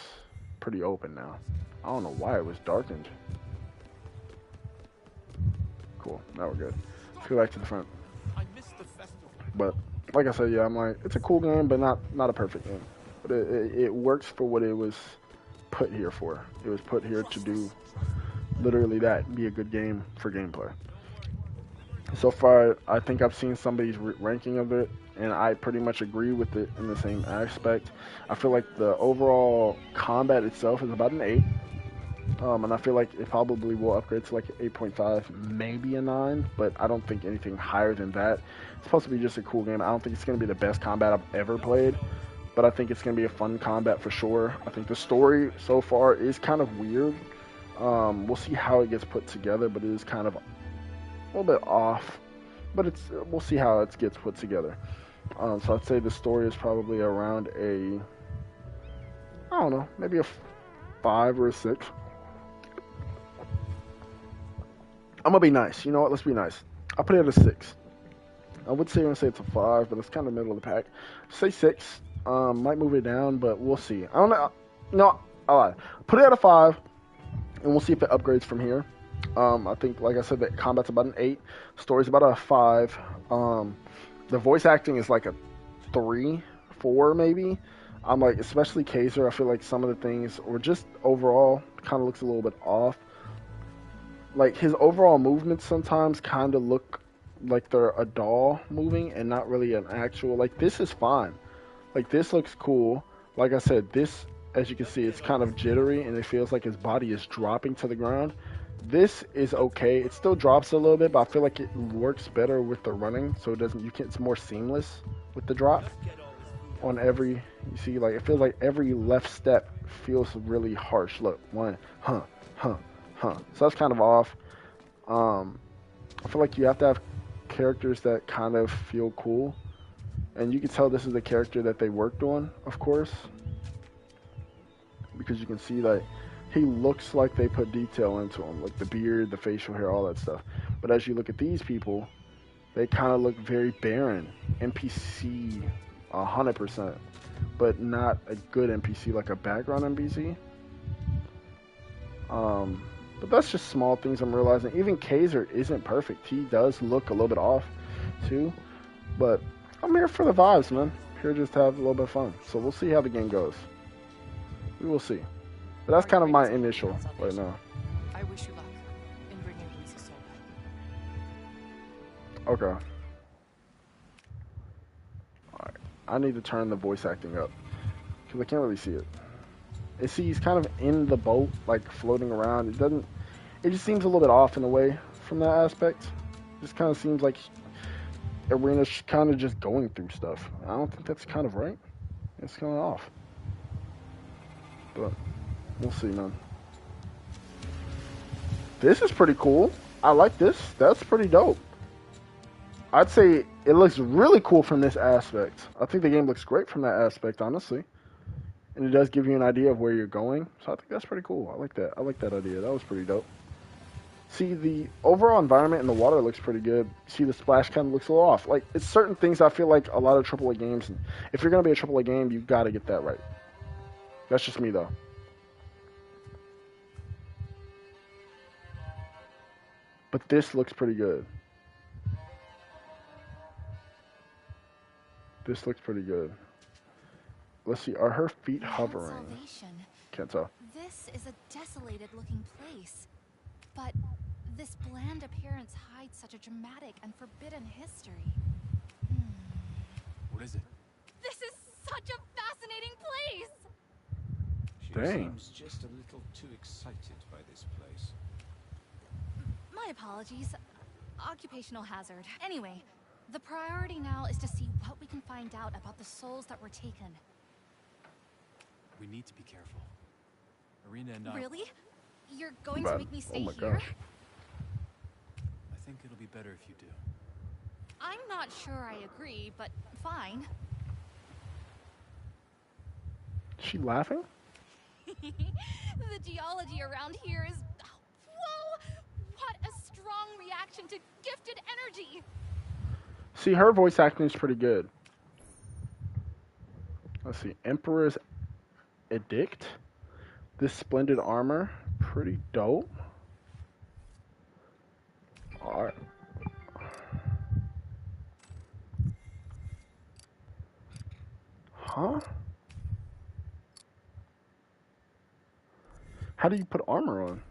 pretty open now. I don't know why it was darkened. Cool. Now we're good. Let's go back to the front. But like I said, yeah, I'm like, it's a cool game, but not a perfect game. But it works for what it was put here for. It was put here to do literally that, be a good game for gameplay. So far, I think I've seen somebody's ranking of it and I pretty much agree with it in the same aspect. I feel like the overall combat itself is about an 8. And I feel like it probably will upgrade to like an 8.5, maybe a 9, but I don't think anything higher than that. It's supposed to be just a cool game. I don't think it's going to be the best combat I've ever played, but I think it's going to be a fun combat for sure. I think the story so far is kind of weird. We'll see how it gets put together, but it is kind of a little bit off. But we'll see how it gets put together. So I'd say the story is probably around I don't know, maybe a 5 or a 6. I'm gonna be nice. You know what? Let's be nice. I'll put it at a 6. I would say it's a 5, but it's kind of middle of the pack. Say 6. Might move it down, but we'll see. I don't know. No, I lied. Put it at a 5, and we'll see if it upgrades from here. I think, like I said, the combat's about an 8. Story's about a 5. The voice acting is like a 3, 4 maybe. I'm like, especially Kaiser, I feel like some of the things, or just overall, kind of looks a little bit off. Like, his overall movements sometimes kind of look like they're a doll moving and not really an actual, like, this is fine. Like, this looks cool. Like I said, this, as you can see, it's kind of jittery and it feels like his body is dropping to the ground. This is okay. It still drops a little bit, but I feel like it works better with the running, so it doesn't, it's more seamless with the drop. On every, you see, like, it feels like every left step feels really harsh. Look, 1, so that's kind of off. I feel like you have to have characters that kind of feel cool, and you can tell this is a character that they worked on, of course, because you can see that he looks like they put detail into him, like the beard, the facial hair, all that stuff. But as you look at these people, they kind of look very barren, NPC 100%, but not a good NPC, like a background NPC. But that's just small things I'm realizing. Even Kaiser isn't perfect. He does look a little bit off, too. But I'm here for the vibes, man. Here just to have a little bit of fun. So we'll see how the game goes. We will see. But that's kind of my initial right now. I wish you luck in bringing Luisa's soul back. Okay. Alright. I need to turn the voice acting up, because I can't really see it. And see, he's kind of in the boat, like floating around. It just seems a little bit off in a way from that aspect. It just kind of seems like Arena's kind of just going through stuff. I don't think that's kind of right. It's kind of off. But we'll see, man. This is pretty cool. I like this. That's pretty dope. I'd say it looks really cool from this aspect. I think the game looks great from that aspect, honestly. And it does give you an idea of where you're going. So I think that's pretty cool. I like that. I like that idea. That was pretty dope. See, the overall environment in the water looks pretty good. See, the splash kind of looks a little off. Like, it's certain things I feel like a lot of AAA games, if you're going to be a AAA game, you've got to get that right. That's just me, though. But this looks pretty good. This looks pretty good. Let's see, are her feet hovering? Can't tell. This is a desolated looking place. But this bland appearance hides such a dramatic and forbidden history. What is it? This is such a fascinating place! She Dang. seems just a little too excited by this place. My apologies. Occupational hazard. Anyway, the priority now is to see what we can find out about the souls that were taken. We need to be careful. Arena and I... Really? You're going to make me stay here? Gosh. I think it'll be better if you do. I'm not sure I agree, but fine. Is she laughing? The geology around here is... Whoa! What a strong reaction to gifted energy! See, her voice acting is pretty good. Let's see. Emperor's Edict. This splendid armor. Pretty dope. Alright. Huh? How do you put armor on?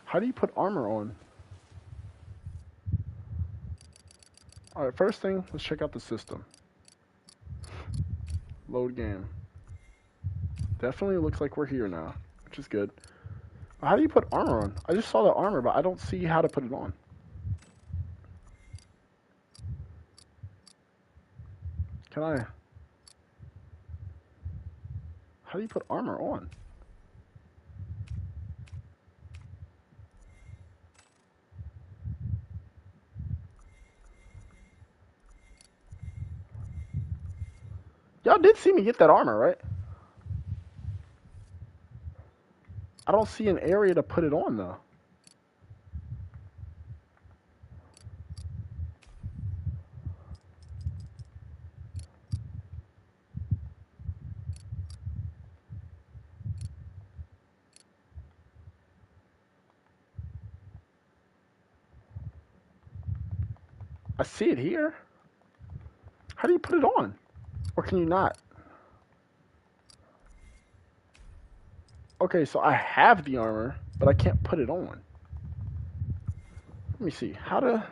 How do you put armor on? Alright, first thing, let's check out the system. Load game. Definitely looks like we're here now, which is good. How do you put armor on? I just saw the armor, but I don't see how to put it on. Can I? How do you put armor on? Y'all did see me get that armor, right? I don't see an area to put it on, though. I see it here. How do you put it on? Or can you not? Okay, so I have the armor, but I can't put it on. Let me see. How to...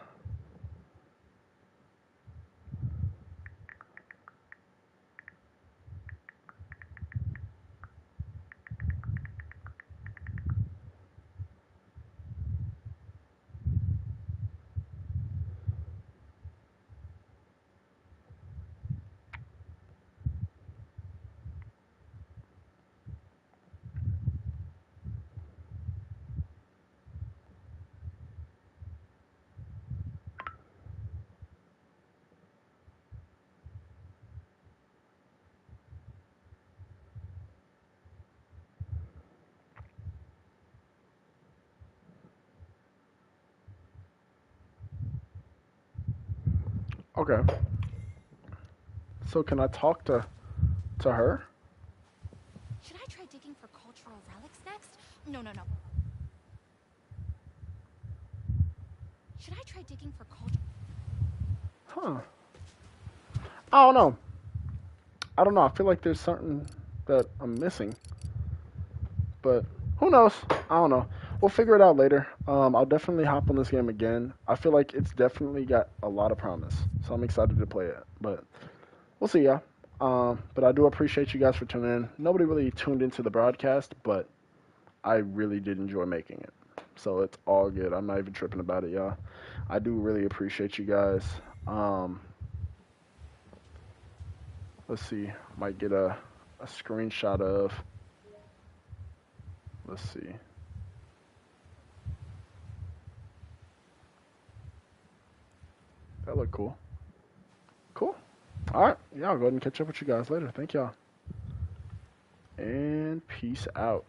Okay. So can I talk to her? Should I try digging for cultural relics next? No. Should I try digging for culture? Huh. I don't know. I don't know. I feel like there's something that I'm missing. But who knows? I don't know. We'll figure it out later. I'll definitely hop on this game again. I feel like it's definitely got a lot of promise. So I'm excited to play it. But we'll see, yeah. But I do appreciate you guys for tuning in. Nobody really tuned into the broadcast, but I really did enjoy making it. So it's all good. I'm not even tripping about it, y'all. I do really appreciate you guys. Let's see. Might get a screenshot of. Let's see. That look cool. Cool. Alright. Yeah, I'll go ahead and catch up with you guys later. Thank y'all. And peace out.